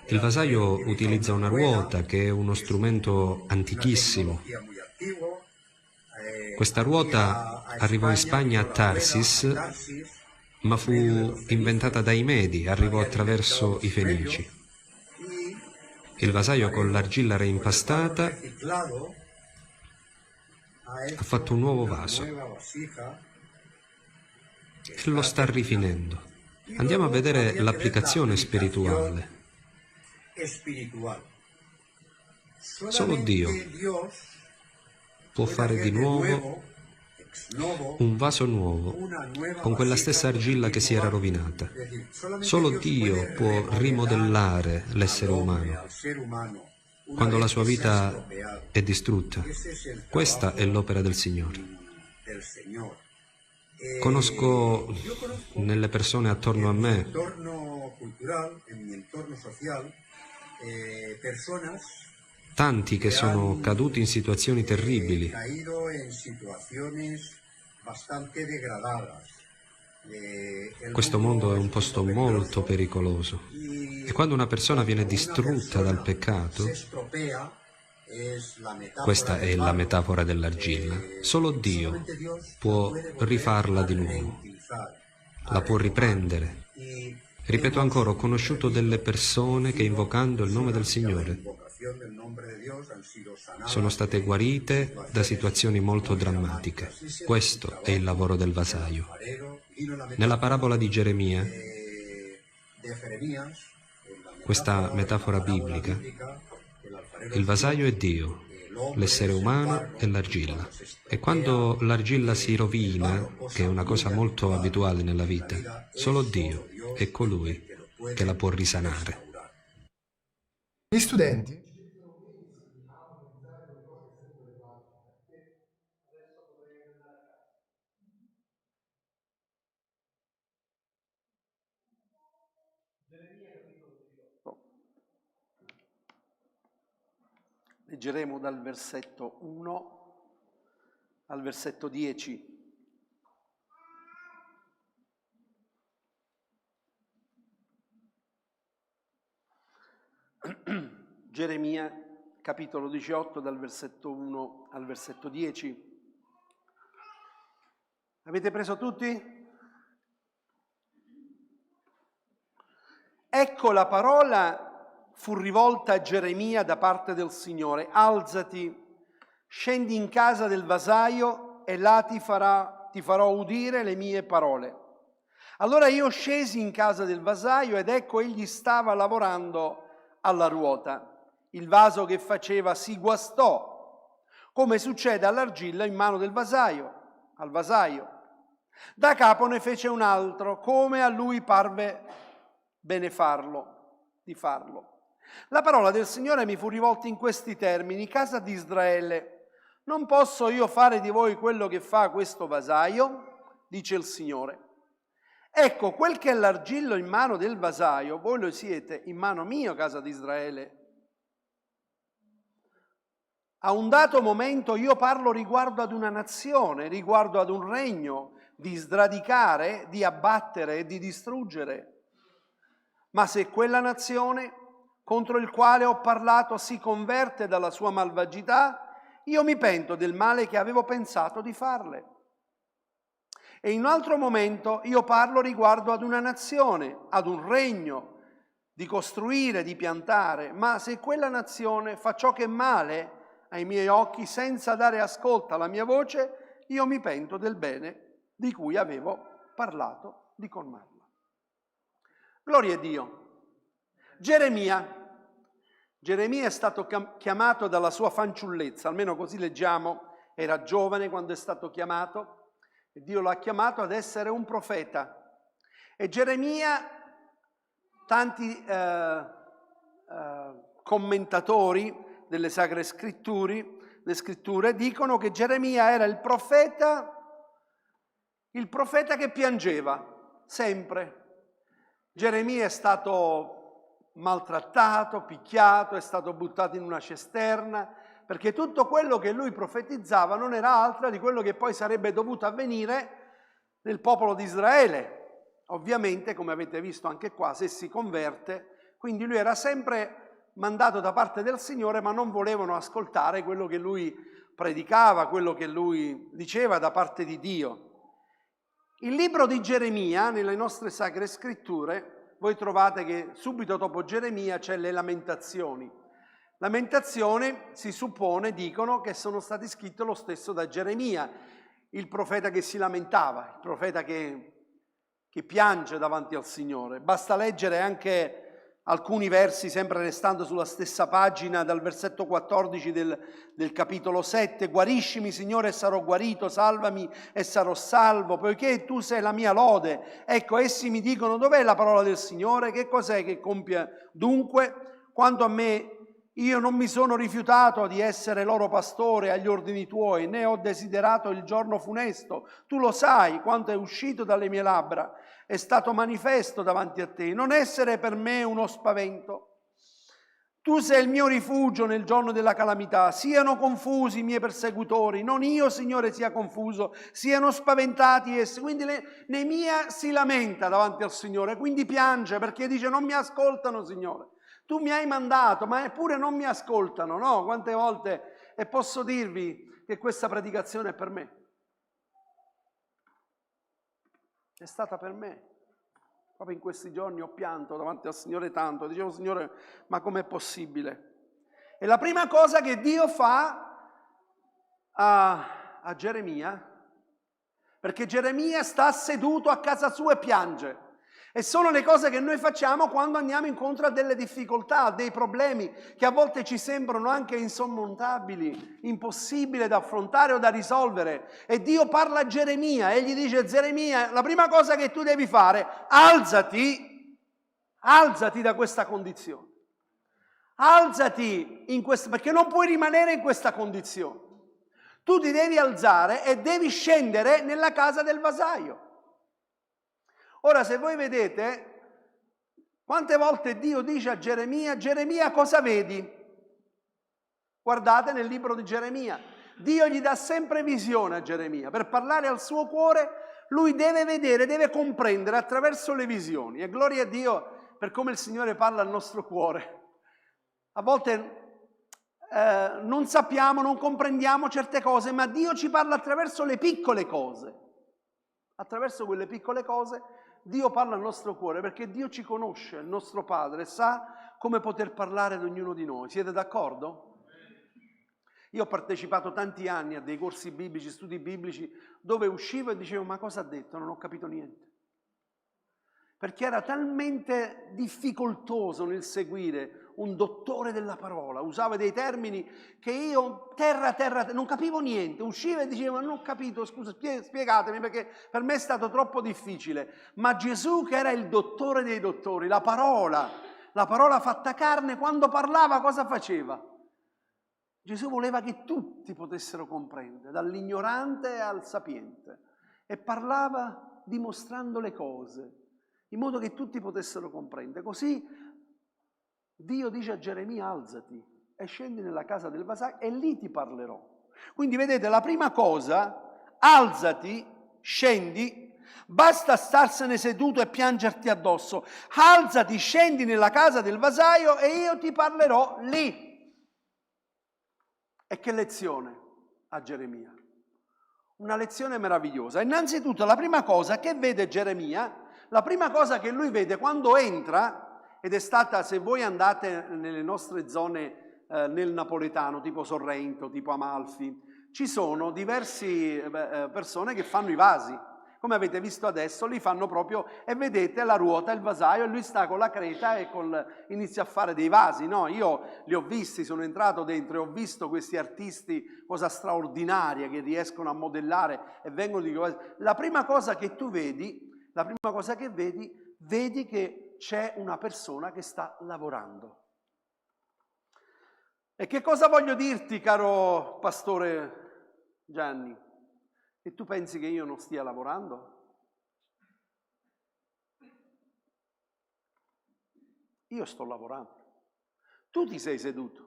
Il vasaio utilizza una ruota, che è uno strumento antichissimo. Questa ruota arrivò in Spagna a Tarsis, ma fu inventata dai Medi, arrivò attraverso i Fenici. Il vasaio con l'argilla reimpastata ha fatto un nuovo vaso e lo sta rifinendo. Andiamo a vedere l'applicazione spirituale. Solo Dio può fare di nuovo un vaso nuovo con quella stessa argilla che si era rovinata. Solo Dio può rimodellare l'essere umano quando la sua vita è distrutta. Questa è l'opera del Signore. Conosco nelle persone attorno a me tanti che sono caduti in situazioni terribili. Questo mondo è un posto molto pericoloso e quando una persona viene distrutta dal peccato, questa è la metafora dell'argilla, solo Dio può rifarla di nuovo, la può riprendere. Ripeto ancora, ho conosciuto delle persone che invocando il nome del Signore sono state guarite da situazioni molto drammatiche. Questo è il lavoro del vasaio. Nella parabola di Geremia, questa metafora biblica, il vasaio è Dio, l'essere umano è l'argilla. E quando l'argilla si rovina, che è una cosa molto abituale nella vita, solo Dio è colui che la può risanare. Gli studenti leggeremo dal versetto 1 al versetto 10. Geremia, capitolo 18, dal versetto 1 al versetto 10. Avete preso tutti? Ecco, la parola fu rivolta a Geremia da parte del Signore: alzati, scendi in casa del vasaio e là ti farò udire le mie parole. Allora io scesi in casa del vasaio ed ecco egli stava lavorando alla ruota. Il vaso che faceva si guastò, come succede all'argilla in mano del vasaio, al vasaio. Da capo ne fece un altro, come a lui parve bene di farlo. La parola del Signore mi fu rivolta in questi termini: casa di Israele, non posso io fare di voi quello che fa questo vasaio? Dice il Signore. Ecco, quel che è l'argillo in mano del vasaio, voi lo siete in mano mia, casa di Israele. A un dato momento io parlo riguardo ad una nazione, riguardo ad un regno, di sradicare, di abbattere e di distruggere. Ma se quella nazione contro il quale ho parlato si converte dalla sua malvagità, io mi pento del male che avevo pensato di farle. E in un altro momento io parlo riguardo ad una nazione, ad un regno, di costruire, di piantare, ma se quella nazione fa ciò che è male ai miei occhi senza dare ascolto alla mia voce, io mi pento del bene di cui avevo parlato di colmarla. Gloria a Dio. Geremia è stato chiamato dalla sua fanciullezza, almeno così leggiamo, era giovane quando è stato chiamato e Dio l'ha chiamato ad essere un profeta. E Geremia, tanti commentatori delle Sacre Scritture dicono che Geremia era il profeta che piangeva, sempre. Geremia è stato maltrattato, picchiato, è stato buttato in una cisterna, perché tutto quello che lui profetizzava non era altro di quello che poi sarebbe dovuto avvenire nel popolo di Israele. Ovviamente, come avete visto anche qua, se si converte, quindi lui era sempre mandato da parte del Signore, ma non volevano ascoltare quello che lui predicava, quello che lui diceva da parte di Dio. Il libro di Geremia, nelle nostre Sacre Scritture, voi trovate che subito dopo Geremia c'è le Lamentazioni. Lamentazioni, si suppone, dicono che sono stati scritti lo stesso da Geremia, il profeta che si lamentava, il profeta che piange davanti al Signore. Basta leggere anche alcuni versi, sempre restando sulla stessa pagina, dal versetto 14 del capitolo 7. Guariscimi, Signore, e sarò guarito, salvami e sarò salvo, poiché tu sei la mia lode. Ecco, essi mi dicono: dov'è la parola del Signore? Che cos'è che compie dunque? Quanto a me, io non mi sono rifiutato di essere loro pastore agli ordini tuoi, né ho desiderato il giorno funesto. Tu lo sai, quanto è uscito dalle mie labbra è stato manifesto davanti a te, non essere per me uno spavento. Tu sei il mio rifugio nel giorno della calamità, siano confusi i miei persecutori, non io, Signore, sia confuso, siano spaventati essi. Quindi Neemia si lamenta davanti al Signore, quindi piange perché dice: non mi ascoltano, Signore, tu mi hai mandato, ma eppure non mi ascoltano, no? Quante volte, e posso dirvi che questa predicazione è per me. È stata per me. Proprio in questi giorni ho pianto davanti al Signore tanto. Dicevo: Signore, ma com'è possibile? E la prima cosa che Dio fa a Geremia, perché Geremia sta seduto a casa sua e piange. E sono le cose che noi facciamo quando andiamo incontro a delle difficoltà, a dei problemi che a volte ci sembrano anche insormontabili, impossibili da affrontare o da risolvere. E Dio parla a Geremia e gli dice: Geremia, la prima cosa che tu devi fare, alzati da questa condizione. Alzati perché non puoi rimanere in questa condizione. Tu ti devi alzare e devi scendere nella casa del vasaio. Ora, se voi vedete, quante volte Dio dice a Geremia: Geremia, cosa vedi? Guardate nel libro di Geremia. Dio gli dà sempre visione a Geremia. Per parlare al suo cuore, lui deve vedere, deve comprendere attraverso le visioni. E gloria a Dio per come il Signore parla al nostro cuore. A volte non sappiamo, non comprendiamo certe cose, ma Dio ci parla attraverso le piccole cose. Attraverso quelle piccole cose Dio parla al nostro cuore, perché Dio ci conosce, il nostro Padre, sa come poter parlare ad ognuno di noi. Siete d'accordo? Io ho partecipato tanti anni a dei corsi biblici, studi biblici, dove uscivo e dicevo: ma cosa ha detto? Non ho capito niente. Perché era talmente difficoltoso nel seguire un dottore della parola, usava dei termini che io terra, non capivo niente, uscivo e dicevo: non ho capito, scusa, spiegatemi, perché per me è stato troppo difficile. Ma Gesù, che era il dottore dei dottori, la parola fatta carne, quando parlava cosa faceva? Gesù voleva che tutti potessero comprendere, dall'ignorante al sapiente, e parlava dimostrando le cose, in modo che tutti potessero comprendere. Così Dio dice a Geremia: alzati e scendi nella casa del vasaio e lì ti parlerò. Quindi vedete, la prima cosa, alzati, scendi, basta starsene seduto e piangerti addosso. Alzati, scendi nella casa del vasaio e io ti parlerò lì. E che lezione a Geremia? Una lezione meravigliosa. Innanzitutto, la prima cosa che vede Geremia, la prima cosa che lui vede quando entra, ed è stata, se voi andate nelle nostre zone nel napoletano, tipo Sorrento, tipo Amalfi, ci sono diverse persone che fanno i vasi. Come avete visto adesso, li fanno proprio, e vedete la ruota, il vasaio, e lui sta con la creta e inizia a fare dei vasi. No, io li ho visti, sono entrato dentro e ho visto questi artisti, cosa straordinaria, che riescono a modellare e vengono di... La prima cosa che tu vedi, vedi che c'è una persona che sta lavorando. E che cosa voglio dirti, caro pastore Gianni? E tu pensi che io non stia lavorando? Io sto lavorando. Tu ti sei seduto.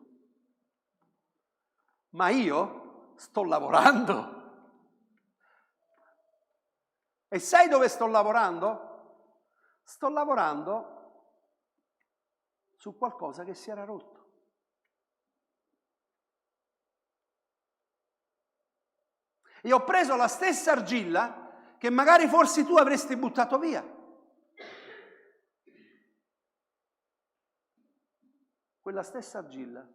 Ma io sto lavorando. E sai dove sto lavorando? Sto lavorando su qualcosa che si era rotto. E ho preso la stessa argilla che magari forse tu avresti buttato via. Quella stessa argilla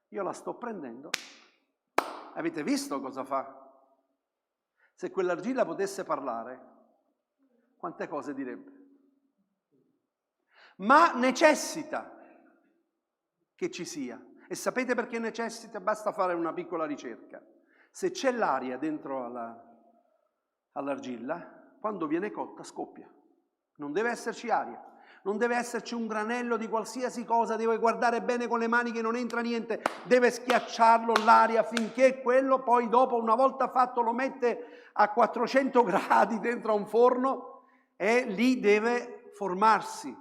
io la sto prendendo. Avete visto cosa fa? Se quell'argilla potesse parlare, quante cose direbbe? Ma necessita che ci sia. E sapete perché necessita? Basta fare una piccola ricerca. Se c'è l'aria dentro all'argilla, quando viene cotta scoppia. Non deve esserci aria, non deve esserci un granello di qualsiasi cosa, deve guardare bene con le mani che non entra niente, deve schiacciarlo l'aria finché quello poi dopo, una volta fatto, lo mette a 400 gradi dentro a un forno e lì deve formarsi,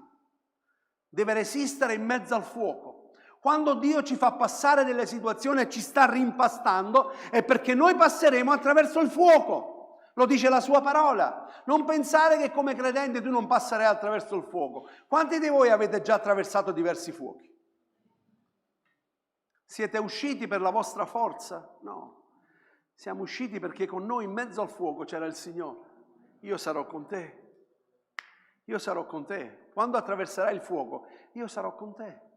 deve resistere in mezzo al fuoco. Quando Dio ci fa passare delle situazioni e ci sta rimpastando, è perché noi passeremo attraverso il fuoco. Lo dice la sua parola. Non pensare che come credente tu non passerai attraverso il fuoco. Quanti di voi avete già attraversato diversi fuochi? Siete usciti per la vostra forza? No. Siamo usciti perché con noi in mezzo al fuoco c'era il Signore. Io sarò con te. Io sarò con te. Quando attraverserai il fuoco, io sarò con te.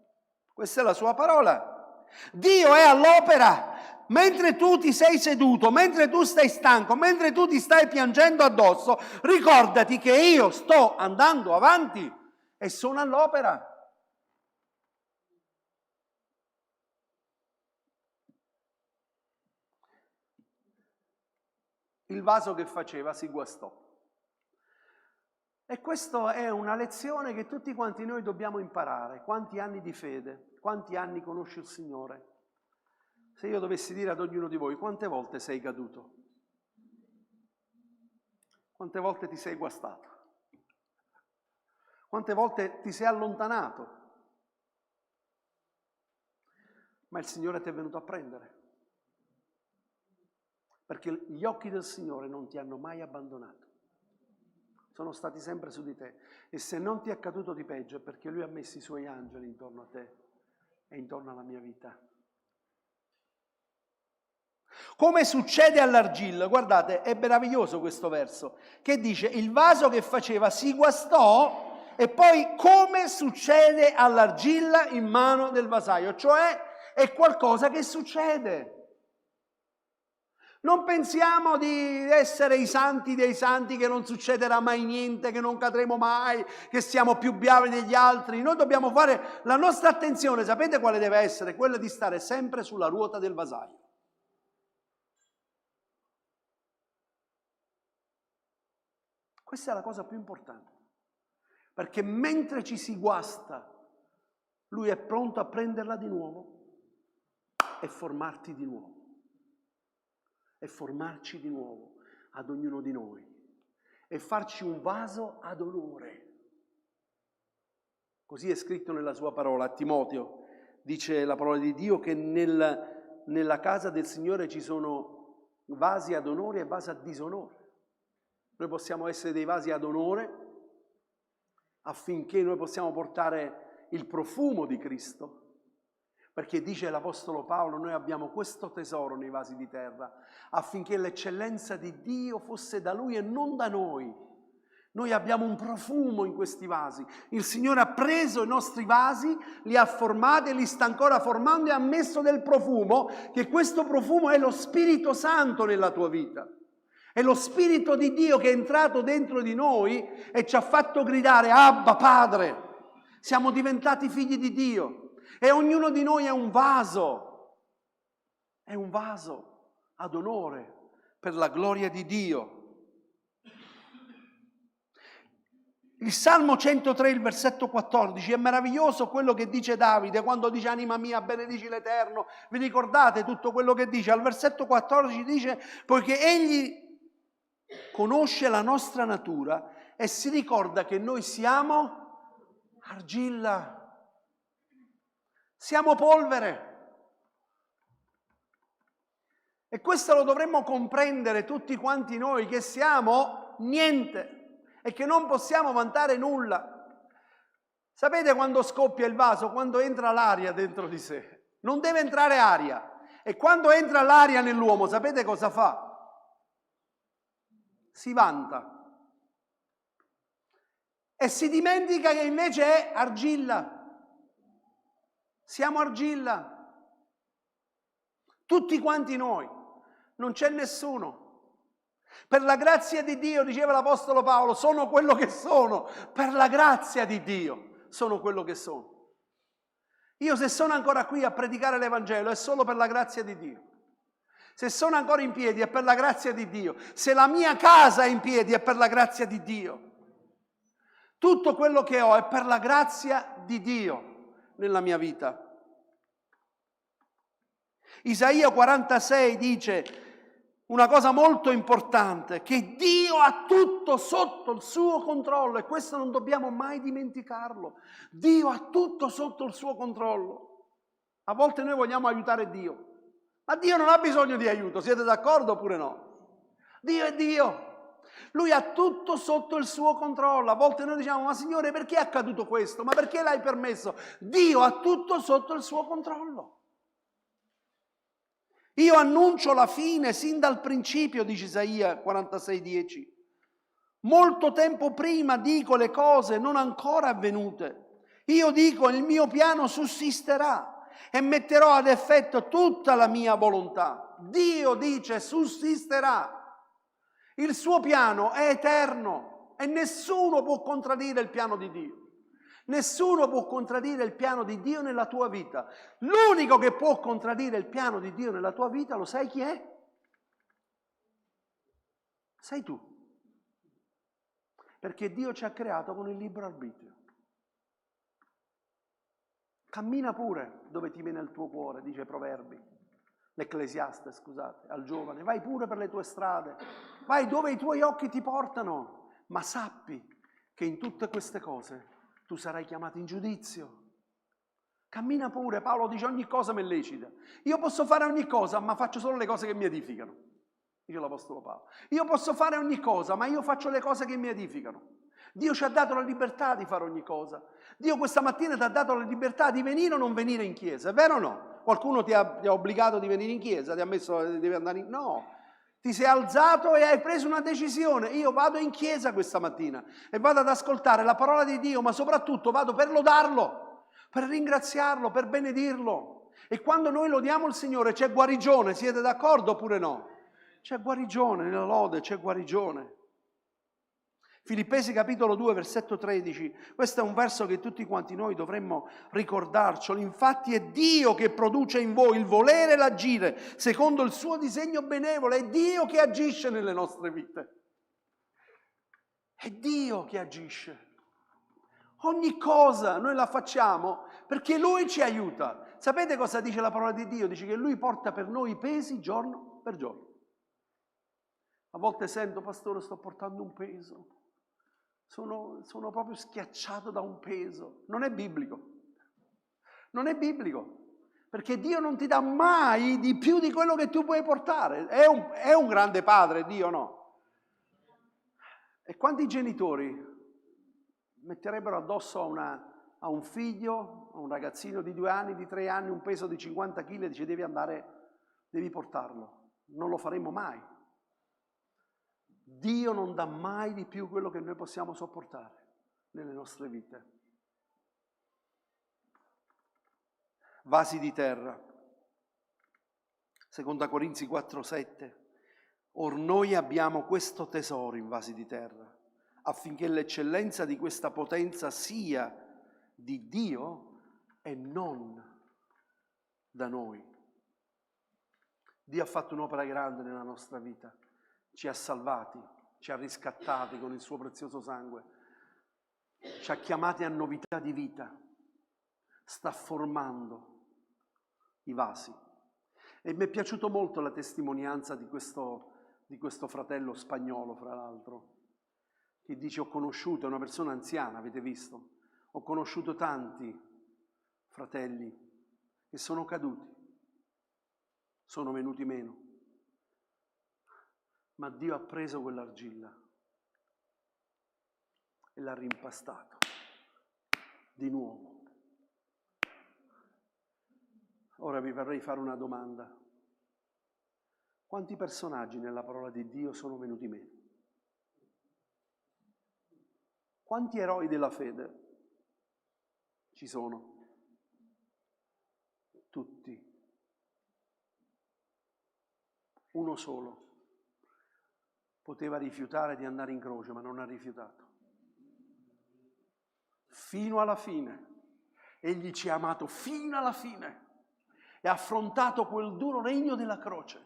Questa è la sua parola. Dio è all'opera. Mentre tu ti sei seduto, mentre tu stai stanco, mentre tu ti stai piangendo addosso, ricordati che io sto andando avanti e sono all'opera. Il vaso che faceva si guastò. E questa è una lezione che tutti quanti noi dobbiamo imparare. Quanti anni di fede, quanti anni conosci il Signore? Se io dovessi dire ad ognuno di voi, quante volte sei caduto? Quante volte ti sei guastato? Quante volte ti sei allontanato? Ma il Signore ti è venuto a prendere. Perché gli occhi del Signore non ti hanno mai abbandonato. Sono stati sempre su di te. E se non ti è accaduto di peggio è perché Lui ha messo i Suoi angeli intorno a te è intorno alla mia vita. Come succede all'argilla, guardate, è meraviglioso questo verso, che dice il vaso che faceva si guastò e poi come succede all'argilla in mano del vasaio, cioè è qualcosa che succede. Non pensiamo di essere i santi dei santi, che non succederà mai niente, che non cadremo mai, che siamo più bravi degli altri. Noi dobbiamo fare la nostra attenzione, sapete quale deve essere? Quella di stare sempre sulla ruota del vasaio. Questa è la cosa più importante, perché mentre ci si guasta, lui è pronto a prenderla di nuovo e formarti di nuovo, e formarci di nuovo ad ognuno di noi, e farci un vaso ad onore. Così è scritto nella sua parola. A Timoteo dice la parola di Dio che nella casa del Signore ci sono vasi ad onore e vasi a disonore. Noi possiamo essere dei vasi ad onore affinché noi possiamo portare il profumo di Cristo, perché dice l'Apostolo Paolo, noi abbiamo questo tesoro nei vasi di terra, affinché l'eccellenza di Dio fosse da Lui e non da noi. Noi abbiamo un profumo in questi vasi. Il Signore ha preso i nostri vasi, li ha formati e li sta ancora formando e ha messo del profumo, che questo profumo è lo Spirito Santo nella tua vita. È lo Spirito di Dio che è entrato dentro di noi e ci ha fatto gridare Abba Padre. Siamo diventati figli di Dio e ognuno di noi è un vaso ad onore per la gloria di Dio. Il Salmo 103, il versetto 14, è meraviglioso quello che dice Davide quando dice anima mia benedici l'Eterno. Vi ricordate tutto quello che dice? Al versetto 14 dice poiché Egli conosce la nostra natura e si ricorda che noi siamo argilla, siamo polvere. E questo lo dovremmo comprendere tutti quanti noi, che siamo niente e che non possiamo vantare nulla. Sapete quando scoppia il vaso? Quando entra l'aria dentro di sé. Non deve entrare aria. E quando entra l'aria nell'uomo, sapete cosa fa? Si vanta e si dimentica che invece è argilla. Siamo argilla, tutti quanti noi, non c'è nessuno. Per la grazia di Dio, diceva l'Apostolo Paolo, sono quello che sono, per la grazia di Dio sono quello che sono. Io se sono ancora qui a predicare l'Evangelo è solo per la grazia di Dio. Se sono ancora in piedi è per la grazia di Dio. Se la mia casa è in piedi è per la grazia di Dio. Tutto quello che ho è per la grazia di Dio nella mia vita. Isaia 46 dice una cosa molto importante, che Dio ha tutto sotto il suo controllo e questo non dobbiamo mai dimenticarlo. Dio ha tutto sotto il suo controllo. A volte noi vogliamo aiutare Dio. Ma Dio non ha bisogno di aiuto, siete d'accordo oppure no? Dio è Dio, Lui ha tutto sotto il suo controllo. A volte noi diciamo, ma Signore perché è accaduto questo? Ma perché l'hai permesso? Dio ha tutto sotto il suo controllo. Io annuncio la fine sin dal principio, dice Isaia 46,10. Molto tempo prima dico le cose non ancora avvenute. Io dico il mio piano sussisterà. E metterò ad effetto tutta la mia volontà. Dio dice sussisterà. Il suo piano è eterno e nessuno può contraddire il piano di Dio. Nessuno può contraddire il piano di Dio nella tua vita. L'unico che può contraddire il piano di Dio nella tua vita, lo sai chi è? Sei tu. Perché Dio ci ha creato con il libero arbitrio. Cammina pure dove ti viene il tuo cuore, dice Proverbi, l'Ecclesiaste, scusate, al giovane. Vai pure per le tue strade, vai dove i tuoi occhi ti portano, ma sappi che in tutte queste cose tu sarai chiamato in giudizio. Cammina pure, Paolo dice ogni cosa mi è lecita. Io posso fare ogni cosa, ma faccio solo le cose che mi edificano. dice l'Apostolo Paolo. Io posso fare ogni cosa, ma io faccio le cose che mi edificano. Dio ci ha dato la libertà di fare ogni cosa. Dio questa mattina ti ha dato la libertà di venire o non venire in chiesa, è vero o no? Qualcuno ti ha obbligato di venire in chiesa, ti ha messo, devi andare in... No, ti sei alzato e hai preso una decisione. Io vado in chiesa questa mattina e vado ad ascoltare la parola di Dio, ma soprattutto vado per lodarlo, per ringraziarlo, per benedirlo. E quando noi lodiamo il Signore c'è guarigione, siete d'accordo oppure no? C'è guarigione nella lode, c'è guarigione. Filippesi capitolo 2 versetto 13, questo è un verso che tutti quanti noi dovremmo ricordarcelo. Infatti è Dio che produce in voi il volere e l'agire secondo il suo disegno benevolo, è Dio che agisce nelle nostre vite, è Dio che agisce. Ogni cosa noi la facciamo perché Lui ci aiuta. Sapete cosa dice la parola di Dio? Dice che Lui porta per noi i pesi giorno per giorno. A volte sento, pastore, sto portando un peso. Sono proprio schiacciato da un peso. Non è biblico. Non è biblico. Perché Dio non ti dà mai di più di quello che tu puoi portare. È un grande padre, Dio, no? E quanti genitori metterebbero addosso a un figlio, a un ragazzino di 2 anni, di 3 anni, un peso di 50 kg e dice devi portarlo. Non lo faremo mai. Dio non dà mai di più quello che noi possiamo sopportare nelle nostre vite. Vasi di terra. 2 Corinzi 4,7. Or noi abbiamo questo tesoro in vasi di terra, affinché l'eccellenza di questa potenza sia di Dio e non da noi. Dio ha fatto un'opera grande nella nostra vita. Ci ha salvati, ci ha riscattati con il suo prezioso sangue, ci ha chiamati a novità di vita, sta formando i vasi. E mi è piaciuto molto la testimonianza di questo fratello spagnolo, fra l'altro, che dice: ho conosciuto, è una persona anziana, avete visto, ho conosciuto tanti fratelli che sono caduti, sono venuti meno. Ma Dio ha preso quell'argilla e l'ha rimpastato di nuovo. Ora vi vorrei fare una domanda. Quanti personaggi nella parola di Dio sono venuti meno? Quanti eroi della fede ci sono? Tutti. Uno solo poteva rifiutare di andare in croce, ma non ha rifiutato. Fino alla fine. Egli ci ha amato fino alla fine e ha affrontato quel duro regno della croce.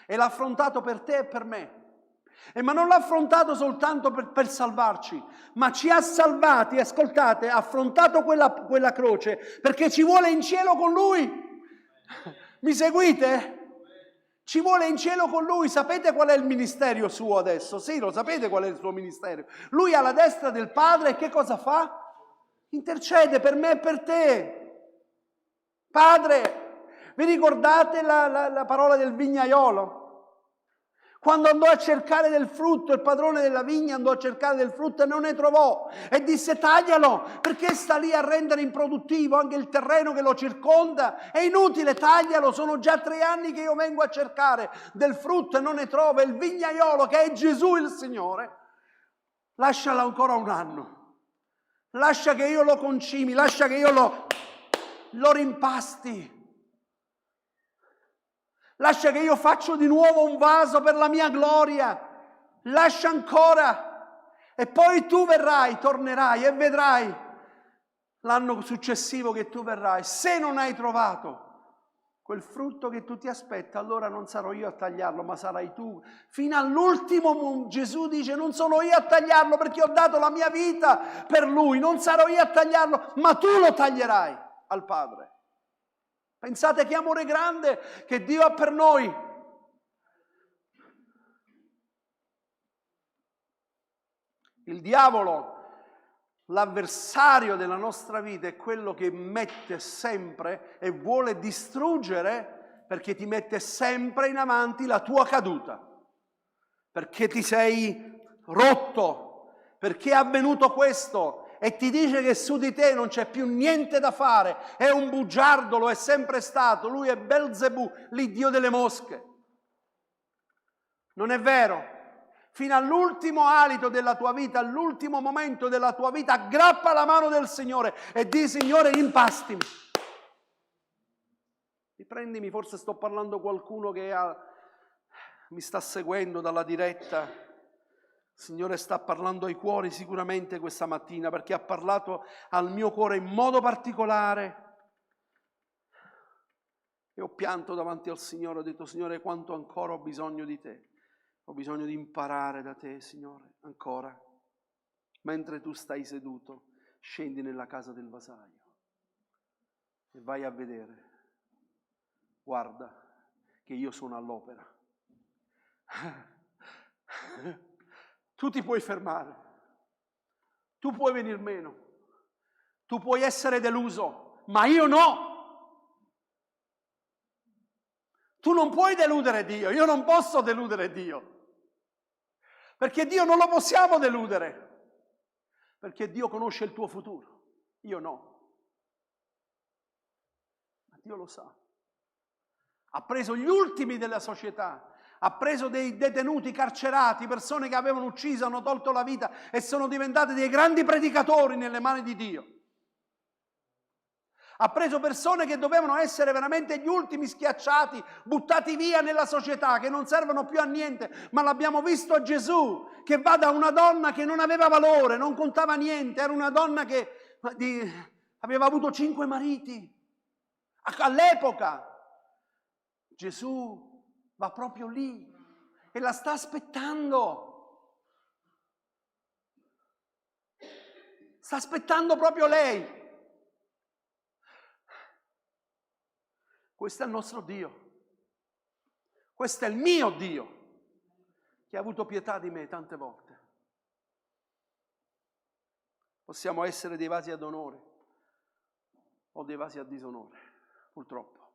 E l'ha affrontato per te e per me. Ma non l'ha affrontato soltanto per salvarci, ma ci ha salvati, ascoltate, ha affrontato quella croce perché ci vuole in cielo con Lui. Mi seguite? Ci vuole in cielo con Lui. Sapete qual è il ministero suo adesso? Sì, lo sapete qual è il suo ministero. Lui è alla destra del Padre e che cosa fa? Intercede per me e per te. Padre, vi ricordate la parola del vignaiolo? Quando andò a cercare del frutto, il padrone della vigna andò a cercare del frutto e non ne trovò. E disse: taglialo, perché sta lì a rendere improduttivo anche il terreno che lo circonda. È inutile, taglialo, sono già 3 anni che io vengo a cercare del frutto e non ne trovo. E il vignaiolo, che è Gesù il Signore, lascialo ancora 1 anno. Lascia che io lo concimi, lascia che io lo rimpasti. Lascia che io faccio di nuovo un vaso per la mia gloria. Lascia ancora. E poi tu verrai, tornerai e vedrai l'anno successivo che tu verrai. Se non hai trovato quel frutto che tu ti aspetti, allora non sarò io a tagliarlo, ma sarai tu. Fino all'ultimo Gesù dice: non sono io a tagliarlo perché ho dato la mia vita per lui. Non sarò io a tagliarlo, ma tu lo taglierai al Padre. Pensate che amore grande che Dio ha per noi. Il diavolo, l'avversario della nostra vita, è quello che mette sempre e vuole distruggere Perché ti mette sempre in avanti la tua caduta, perché ti sei rotto, perché è avvenuto questo e ti dice che su di te non c'è più niente da fare, è un bugiardo, lo è sempre stato, lui è Belzebù, l'iddio delle mosche. Non è vero? Fino all'ultimo alito della tua vita, all'ultimo momento della tua vita, aggrappa la mano del Signore e di Signore, impastimi. Riprendimi, forse sto parlando a qualcuno che mi sta seguendo dalla diretta. Il Signore sta parlando ai cuori sicuramente questa mattina, perché ha parlato al mio cuore in modo particolare. E ho pianto davanti al Signore, ho detto: Signore, quanto ancora ho bisogno di te. Ho bisogno di imparare da te, Signore, ancora. Mentre tu stai seduto, scendi nella casa del vasaio e vai a vedere. Guarda che io sono all'opera. Tu ti puoi fermare, tu puoi venir meno, tu puoi essere deluso, ma io no. Tu non puoi deludere Dio, io non posso deludere Dio. Perché Dio non lo possiamo deludere, perché Dio conosce il tuo futuro, io no. Ma Dio lo sa. Ha preso gli ultimi della società, ha preso dei detenuti carcerati, persone che avevano ucciso, hanno tolto la vita e sono diventate dei grandi predicatori nelle mani di Dio. Ha preso persone che dovevano essere veramente gli ultimi schiacciati, buttati via nella società, che non servono più a niente, ma l'abbiamo visto a Gesù, che va da una donna che non aveva valore, non contava niente, era una donna che aveva avuto 5 mariti. All'epoca Gesù va proprio lì e la sta aspettando. Sta aspettando proprio lei. Questo è il nostro Dio, questo è il mio Dio, che ha avuto pietà di me tante volte. Possiamo essere dei vasi ad onore o dei vasi a disonore, purtroppo.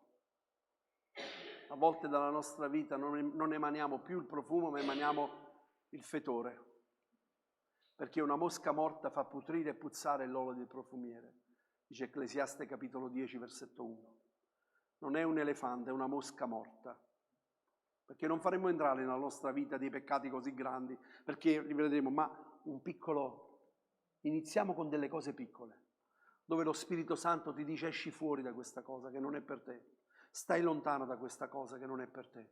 A volte dalla nostra vita non emaniamo più il profumo, ma emaniamo il fetore, perché una mosca morta fa putrire e puzzare l'olio del profumiere, dice Ecclesiaste capitolo 10, versetto 1. Non è un elefante, è una mosca morta. Perché non faremo entrare nella nostra vita dei peccati così grandi, perché li vedremo, ma iniziamo con delle cose piccole, dove lo Spirito Santo ti dice: esci fuori da questa cosa che non è per te, stai lontano da questa cosa che non è per te,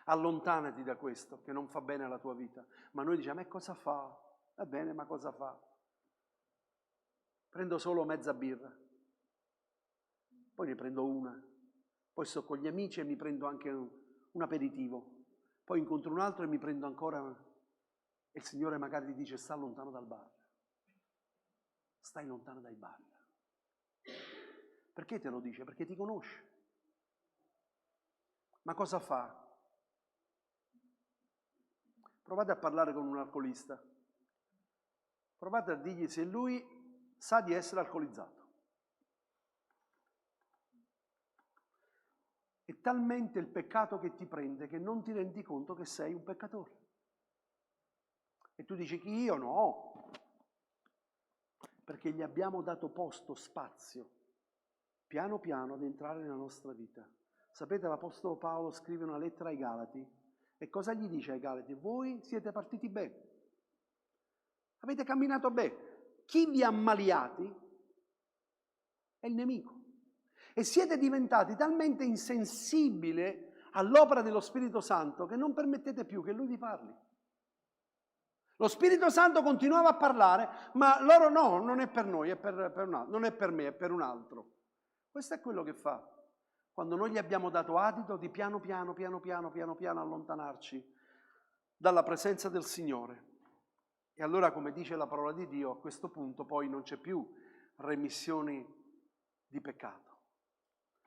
allontanati da questo che non fa bene alla tua vita. Ma noi diciamo: e cosa fa? Va bene, ma cosa fa? Prendo solo mezza birra, poi ne prendo una. Poi sto con gli amici e mi prendo anche un aperitivo. Poi incontro un altro e mi prendo ancora. E il Signore magari ti dice: sta lontano dal bar. Stai lontano dai bar. Perché te lo dice? Perché ti conosce. Ma cosa fa? Provate a parlare con un alcolista. Provate a dirgli se lui sa di essere alcolizzato. È talmente il peccato che ti prende che non ti rendi conto che sei un peccatore. E tu dici: chi io? No. Perché gli abbiamo dato posto, spazio, piano piano ad entrare nella nostra vita. Sapete, l'Apostolo Paolo scrive una lettera ai Galati e cosa gli dice ai Galati? Voi siete partiti bene, avete camminato bene. Chi vi ha ammaliati è il nemico. E siete diventati talmente insensibili all'opera dello Spirito Santo che non permettete più che Lui vi parli. Lo Spirito Santo continuava a parlare, ma loro no, non è per noi, è per un altro, non è per me, è per un altro. Questo è quello che fa. Quando noi gli abbiamo dato adito di piano piano allontanarci dalla presenza del Signore. E allora, come dice la parola di Dio, a questo punto poi non c'è più remissioni di peccato.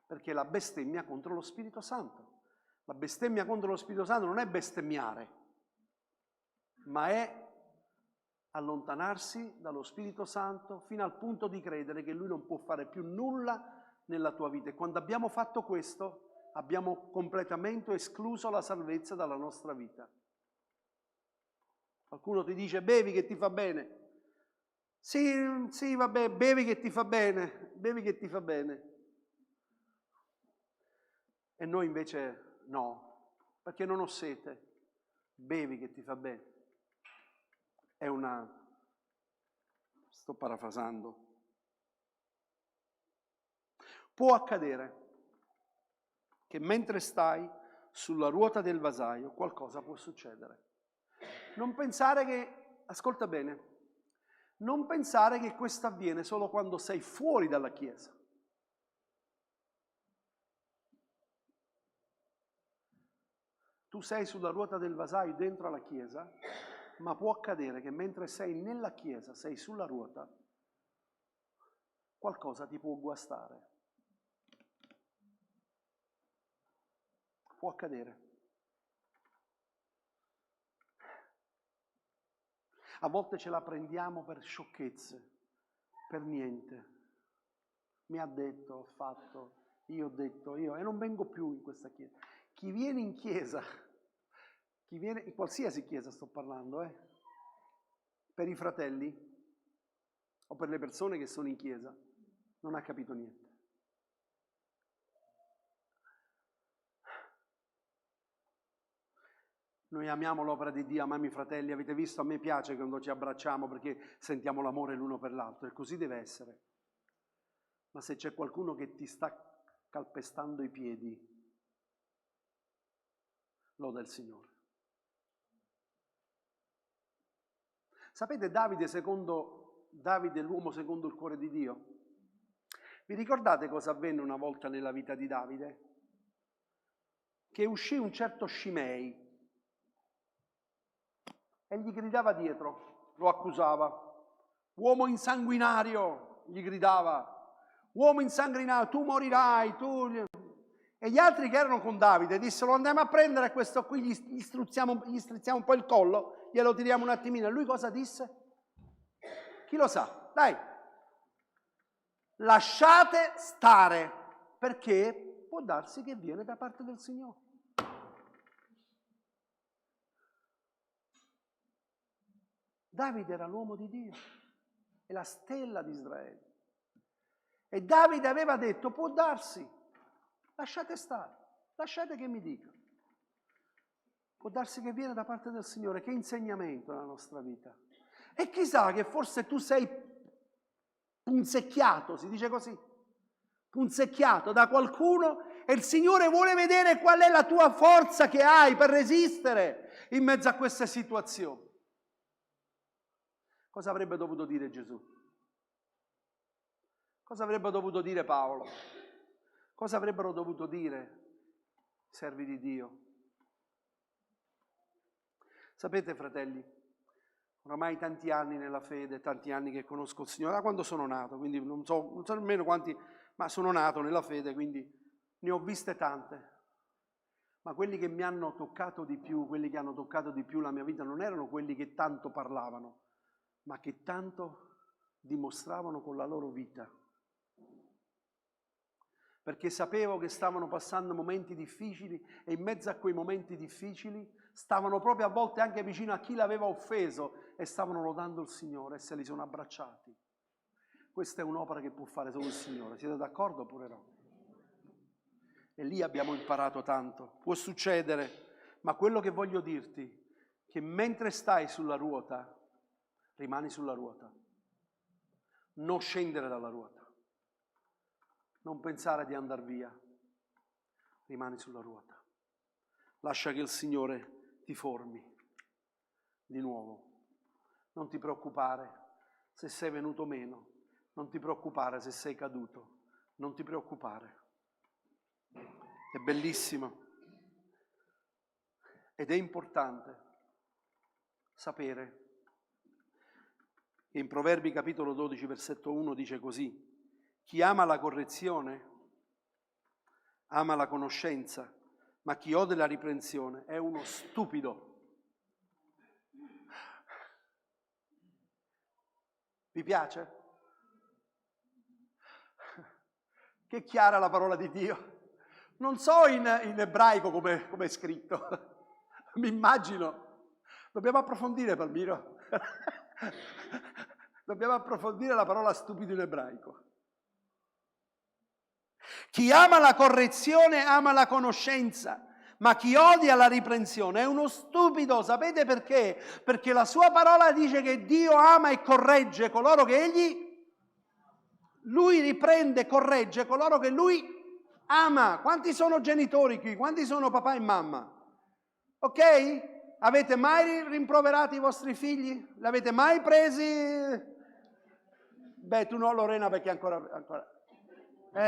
Perché la bestemmia contro lo Spirito Santo. La bestemmia contro lo Spirito Santo non è bestemmiare, ma è allontanarsi dallo Spirito Santo fino al punto di credere che Lui non può fare più nulla nella tua vita. E quando abbiamo fatto questo, abbiamo completamente escluso la salvezza dalla nostra vita. Qualcuno ti dice bevi che ti fa bene. Sì, vabbè, bevi che ti fa bene, bevi che ti fa bene. E noi invece no, perché non ho sete. Bevi che ti fa bene. Sto parafrasando. Può accadere che mentre stai sulla ruota del vasaio qualcosa può succedere. Non pensare che, ascolta bene, non pensare che questo avviene solo quando sei fuori dalla Chiesa. Tu sei sulla ruota del vasaio dentro alla Chiesa, ma può accadere che mentre sei nella Chiesa, sei sulla ruota, qualcosa ti può guastare. Può accadere. A volte ce la prendiamo per sciocchezze, per niente. Mi ha detto, ho fatto, io ho detto, e non vengo più in questa Chiesa. Chi viene in Chiesa, in qualsiasi Chiesa sto parlando, per i fratelli o per le persone che sono in Chiesa, non ha capito niente. Noi amiamo l'opera di Dio, amiamo i fratelli, avete visto, a me piace quando ci abbracciamo perché sentiamo l'amore l'uno per l'altro e così deve essere. Ma se c'è qualcuno che ti sta calpestando i piedi, loda il Signore. Sapete Davide, l'uomo secondo il cuore di Dio? Vi ricordate cosa avvenne una volta nella vita di Davide? Che uscì un certo Scimei e gli gridava dietro, lo accusava. Uomo insanguinario, gli gridava. Uomo insanguinario, tu morirai, tu... E gli altri che erano con Davide dissero andiamo a prendere questo qui, gli strizziamo un po' il collo, glielo tiriamo un attimino. E lui cosa disse? Chi lo sa? Dai, lasciate stare, perché può darsi che viene da parte del Signore. Davide era l'uomo di Dio, è la stella di Israele. E Davide aveva detto, può darsi, lasciate stare, lasciate che mi dica. Può darsi che viene da parte del Signore, che insegnamento nella nostra vita. E chissà che forse tu sei punzecchiato, si dice così, punzecchiato da qualcuno e il Signore vuole vedere qual è la tua forza che hai per resistere in mezzo a queste situazioni. Cosa avrebbe dovuto dire Gesù? Cosa avrebbe dovuto dire Paolo? Cosa avrebbero dovuto dire i servi di Dio? Sapete, fratelli, oramai tanti anni nella fede, tanti anni che conosco il Signore, da quando sono nato, quindi non so nemmeno quanti, ma sono nato nella fede, quindi ne ho viste tante. Ma quelli che mi hanno toccato di più, quelli che hanno toccato di più la mia vita, non erano quelli che tanto parlavano, ma che tanto dimostravano con la loro vita. Perché sapevo che stavano passando momenti difficili e in mezzo a quei momenti difficili stavano proprio a volte anche vicino a chi l'aveva offeso e stavano lodando il Signore e se li sono abbracciati. Questa è un'opera che può fare solo il Signore, siete d'accordo oppure no? E lì abbiamo imparato tanto. Può succedere, ma quello che voglio dirti è che mentre stai sulla ruota, rimani sulla ruota. Non scendere dalla ruota. Non pensare di andare via. Rimani sulla ruota. Lascia che il Signore ti formi di nuovo. Non ti preoccupare se sei venuto meno. Non ti preoccupare se sei caduto. Non ti preoccupare. È bellissimo. Ed è importante sapere che in Proverbi capitolo 12 versetto 1 dice così: chi ama la correzione ama la conoscenza, ma chi ode la riprensione è uno stupido. Vi piace? Che chiara la parola di Dio. Non so in ebraico come è scritto, mi immagino. Dobbiamo approfondire, Palmiro. Dobbiamo approfondire la parola stupido in ebraico. Chi ama la correzione ama la conoscenza, ma chi odia la riprensione è uno stupido. Sapete perché? Perché la sua parola dice che Dio ama e corregge coloro che Lui riprende e corregge coloro che Lui ama. Quanti sono genitori qui? Quanti sono papà e mamma? Ok? Avete mai rimproverato i vostri figli? L'avete mai presi? Beh, tu no, Lorena, perché ancora...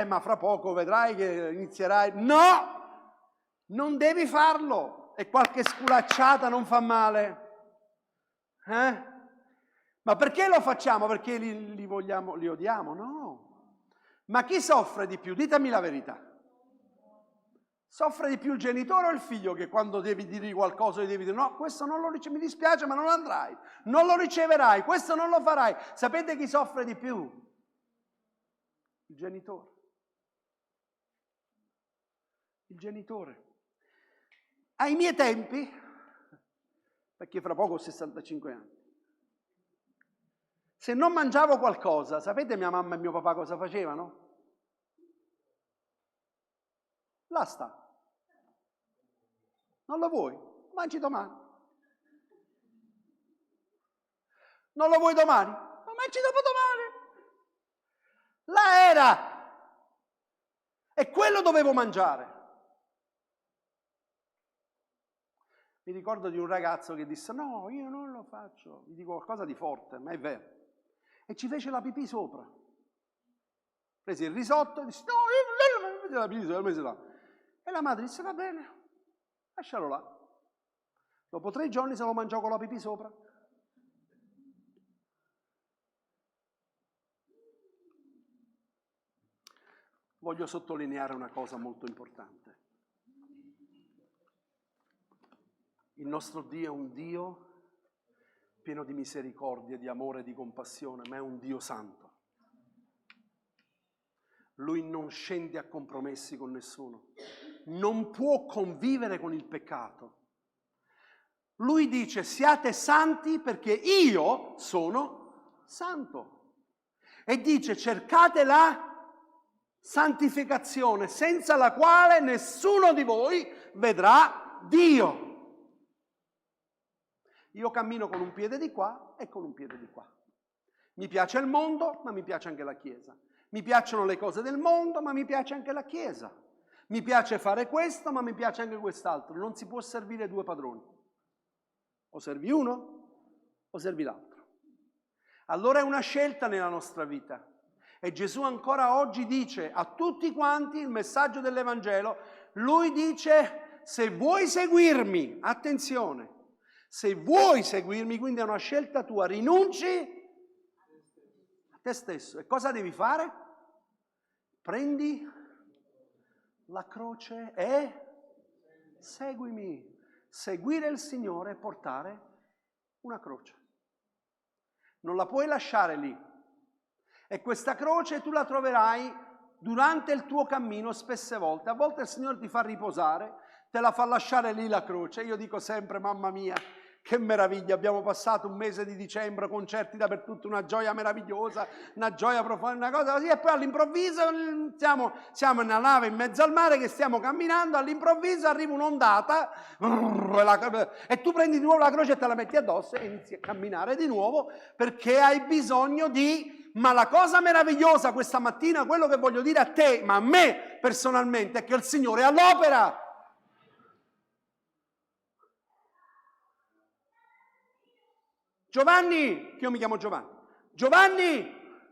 ma fra poco vedrai che inizierai... No! Non devi farlo, e qualche sculacciata non fa male. Ma perché lo facciamo? Perché li vogliamo, li odiamo? No. Ma chi soffre di più? Ditemi la verità. Soffre di più il genitore o il figlio che quando devi dire qualcosa gli devi dire no, questo non lo ricevi, mi dispiace ma non andrai, non lo riceverai, questo non lo farai. Sapete chi soffre di più? Il genitore. Il genitore. Ai miei tempi, perché fra poco ho 65 anni, se non mangiavo qualcosa, sapete mia mamma e mio papà cosa facevano? Là sta. Non lo vuoi? Mangi domani. Non lo vuoi domani? Ma mangi dopodomani. Là era. E quello dovevo mangiare. Mi ricordo di un ragazzo che disse no, io non lo faccio. Gli dico qualcosa di forte, ma è vero. E ci fece la pipì sopra. Prese il risotto e disse no, io non fece la pipì sopra. E la madre disse va bene, lascialo là. Dopo 3 giorni se lo mangiò con la pipì sopra. Voglio sottolineare una cosa molto importante. Il nostro Dio è un Dio pieno di misericordia, di amore, di compassione, ma è un Dio santo. Lui non scende a compromessi con nessuno, non può convivere con il peccato. Lui dice siate santi perché io sono santo. E dice cercate la santificazione senza la quale nessuno di voi vedrà Dio. Io cammino con un piede di qua e con un piede di qua. Mi piace il mondo, ma mi piace anche la Chiesa. Mi piacciono le cose del mondo, ma mi piace anche la Chiesa. Mi piace fare questo, ma mi piace anche quest'altro. Non si può servire 2 padroni. O servi uno, o servi l'altro. Allora è una scelta nella nostra vita. E Gesù ancora oggi dice a tutti quanti il messaggio dell'Evangelo, Lui dice se vuoi seguirmi, attenzione, se vuoi seguirmi, quindi è una scelta tua, rinunci a te stesso. E cosa devi fare? Prendi la croce e seguimi. Seguire il Signore è portare una croce. Non la puoi lasciare lì. E questa croce tu la troverai durante il tuo cammino spesse volte. A volte il Signore ti fa riposare, te la fa lasciare lì la croce. Io dico sempre, mamma mia, che meraviglia, abbiamo passato un mese di dicembre, concerti dappertutto, una gioia meravigliosa, una gioia profonda, una cosa così, e poi all'improvviso siamo in una nave in mezzo al mare che stiamo camminando, all'improvviso arriva un'ondata e tu prendi di nuovo la croce e te la metti addosso e inizi a camminare di nuovo perché hai bisogno di... Ma la cosa meravigliosa questa mattina, quello che voglio dire a te, ma a me personalmente, è che il Signore è all'opera. Giovanni, che io mi chiamo Giovanni, Giovanni,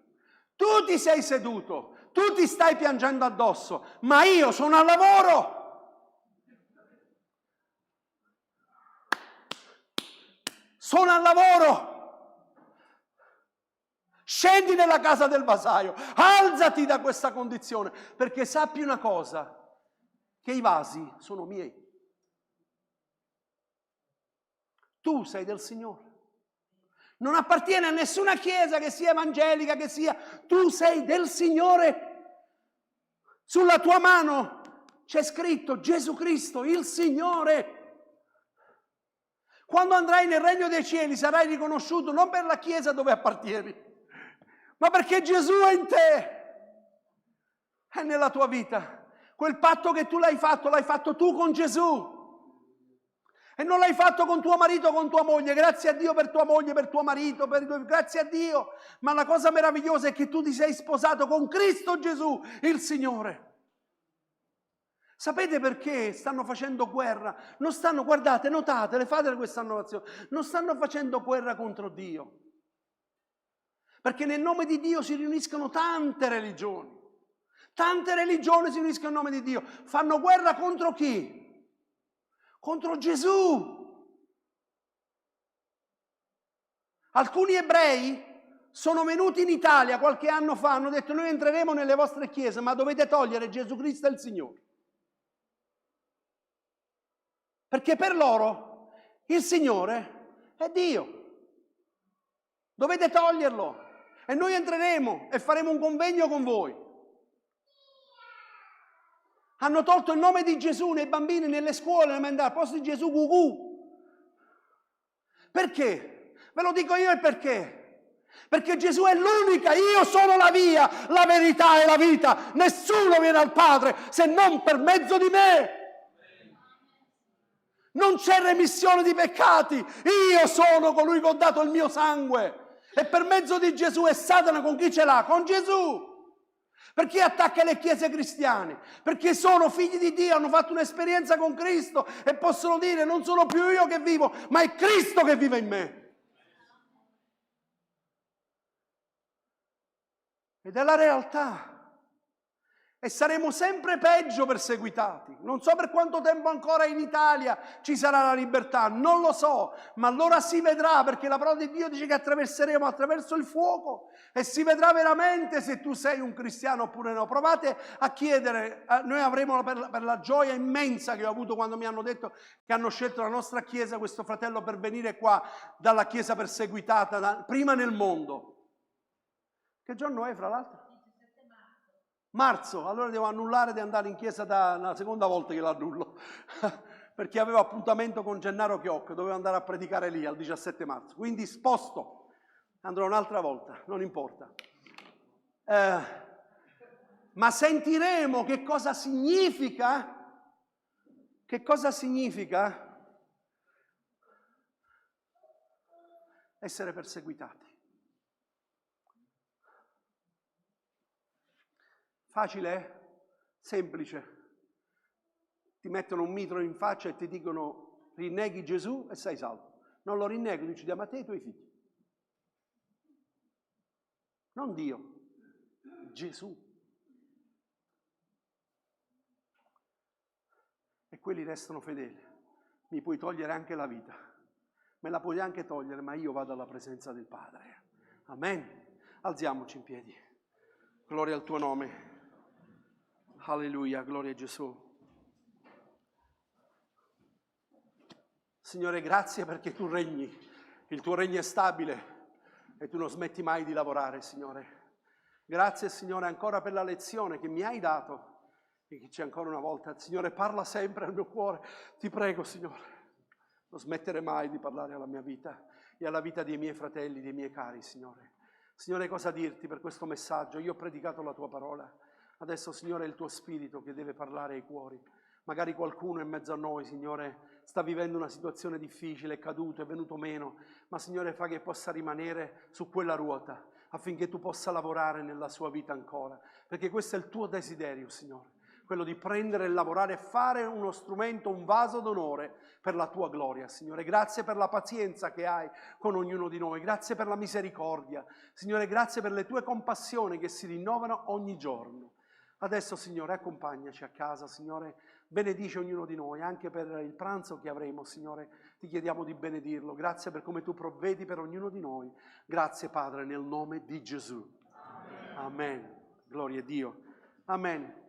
tu ti sei seduto, tu ti stai piangendo addosso, ma io sono al lavoro. Sono al lavoro. Scendi nella casa del vasaio, alzati da questa condizione, perché sappi una cosa, che i vasi sono miei. Tu sei del Signore. Non appartiene a nessuna chiesa che sia evangelica, che sia... Tu sei del Signore. Sulla tua mano C'è scritto Gesù Cristo, il Signore. Quando andrai nel regno dei cieli sarai riconosciuto non per la chiesa dove appartieni, ma perché Gesù è in te, è nella tua vita. Quel patto che tu l'hai fatto tu con Gesù. E non l'hai fatto con tuo marito o con tua moglie. Grazie a Dio per tua moglie, per tuo marito, grazie a Dio. Ma la cosa meravigliosa è che tu ti sei sposato con Cristo Gesù, il Signore. Sapete perché stanno facendo guerra? Non stanno, guardate, notate, fate questa innovazione. Non stanno facendo guerra contro Dio. Perché nel nome di Dio si riuniscono tante religioni. Tante religioni si uniscono in nome di Dio. Fanno guerra contro chi? Contro Gesù. Alcuni ebrei sono venuti in Italia qualche anno fa, hanno detto: noi entreremo nelle vostre chiese, ma dovete togliere Gesù Cristo è il Signore. Perché per loro il Signore è Dio. Dovete toglierlo. E noi entreremo e faremo un convegno con voi. Hanno tolto il nome di Gesù nei bambini, nelle scuole, al posto di Gesù Gugu. Perché? Ve lo dico io il perché. Perché Gesù è l'unica, io sono la via, la verità e la vita. Nessuno viene al Padre se non per mezzo di me. Non c'è remissione di peccati. Io sono colui che ho dato il mio sangue. E per mezzo di Gesù. E Satana con chi ce l'ha? Con Gesù. Perché attacca le chiese cristiane? Perché sono figli di Dio, hanno fatto un'esperienza con Cristo e possono dire: non sono più io che vivo, ma è Cristo che vive in me. Ed è la realtà. E saremo sempre peggio perseguitati. Non so per quanto tempo ancora in Italia ci sarà la libertà, non lo so, ma allora si vedrà, perché la parola di Dio dice che attraverseremo attraverso il fuoco e si vedrà veramente se tu sei un cristiano oppure no. Provate a chiedere, noi avremo per la gioia immensa che ho avuto quando mi hanno detto che hanno scelto la nostra chiesa, questo fratello, per venire qua dalla chiesa perseguitata, prima nel mondo. Che giorno è, fra l'altro? Marzo, allora devo annullare di andare in chiesa la seconda volta che l'annullo, perché avevo appuntamento con Gennaro Chiocco, dovevo andare a predicare lì al 17 marzo, quindi sposto, andrò un'altra volta, non importa. Ma sentiremo che cosa significa essere perseguitati. Facile? Semplice. Ti mettono un mitro in faccia e ti dicono: rinneghi Gesù e sei salvo. Non lo rinnego, dici: diamo a te e ai tuoi figli. Non Dio, Gesù. E quelli restano fedeli. Mi puoi togliere anche la vita, me la puoi anche togliere, ma io vado alla presenza del Padre. Amen. Alziamoci in piedi. Gloria al tuo nome. Alleluia, gloria a Gesù. Signore, grazie perché tu regni, il tuo regno è stabile e tu non smetti mai di lavorare, Signore. Grazie, Signore, ancora per la lezione che mi hai dato e che c'è ancora una volta. Signore, parla sempre al mio cuore. Ti prego, Signore, non smettere mai di parlare alla mia vita e alla vita dei miei fratelli, dei miei cari, Signore. Signore, cosa dirti per questo messaggio? Io ho predicato la tua parola. Adesso, Signore, è il tuo Spirito che deve parlare ai cuori. Magari qualcuno in mezzo a noi, Signore, sta vivendo una situazione difficile, è caduto, è venuto meno, ma, Signore, fa che possa rimanere su quella ruota affinché tu possa lavorare nella sua vita ancora, perché questo è il tuo desiderio, Signore, quello di prendere e lavorare e fare uno strumento, un vaso d'onore per la tua gloria, Signore. Grazie per la pazienza che hai con ognuno di noi, grazie per la misericordia, Signore, grazie per le tue compassioni che si rinnovano ogni giorno. Adesso, Signore, accompagnaci a casa, Signore, benedice ognuno di noi, anche per il pranzo che avremo, Signore, ti chiediamo di benedirlo. Grazie per come tu provvedi per ognuno di noi. Grazie, Padre, nel nome di Gesù. Amen. Gloria a Dio. Amen.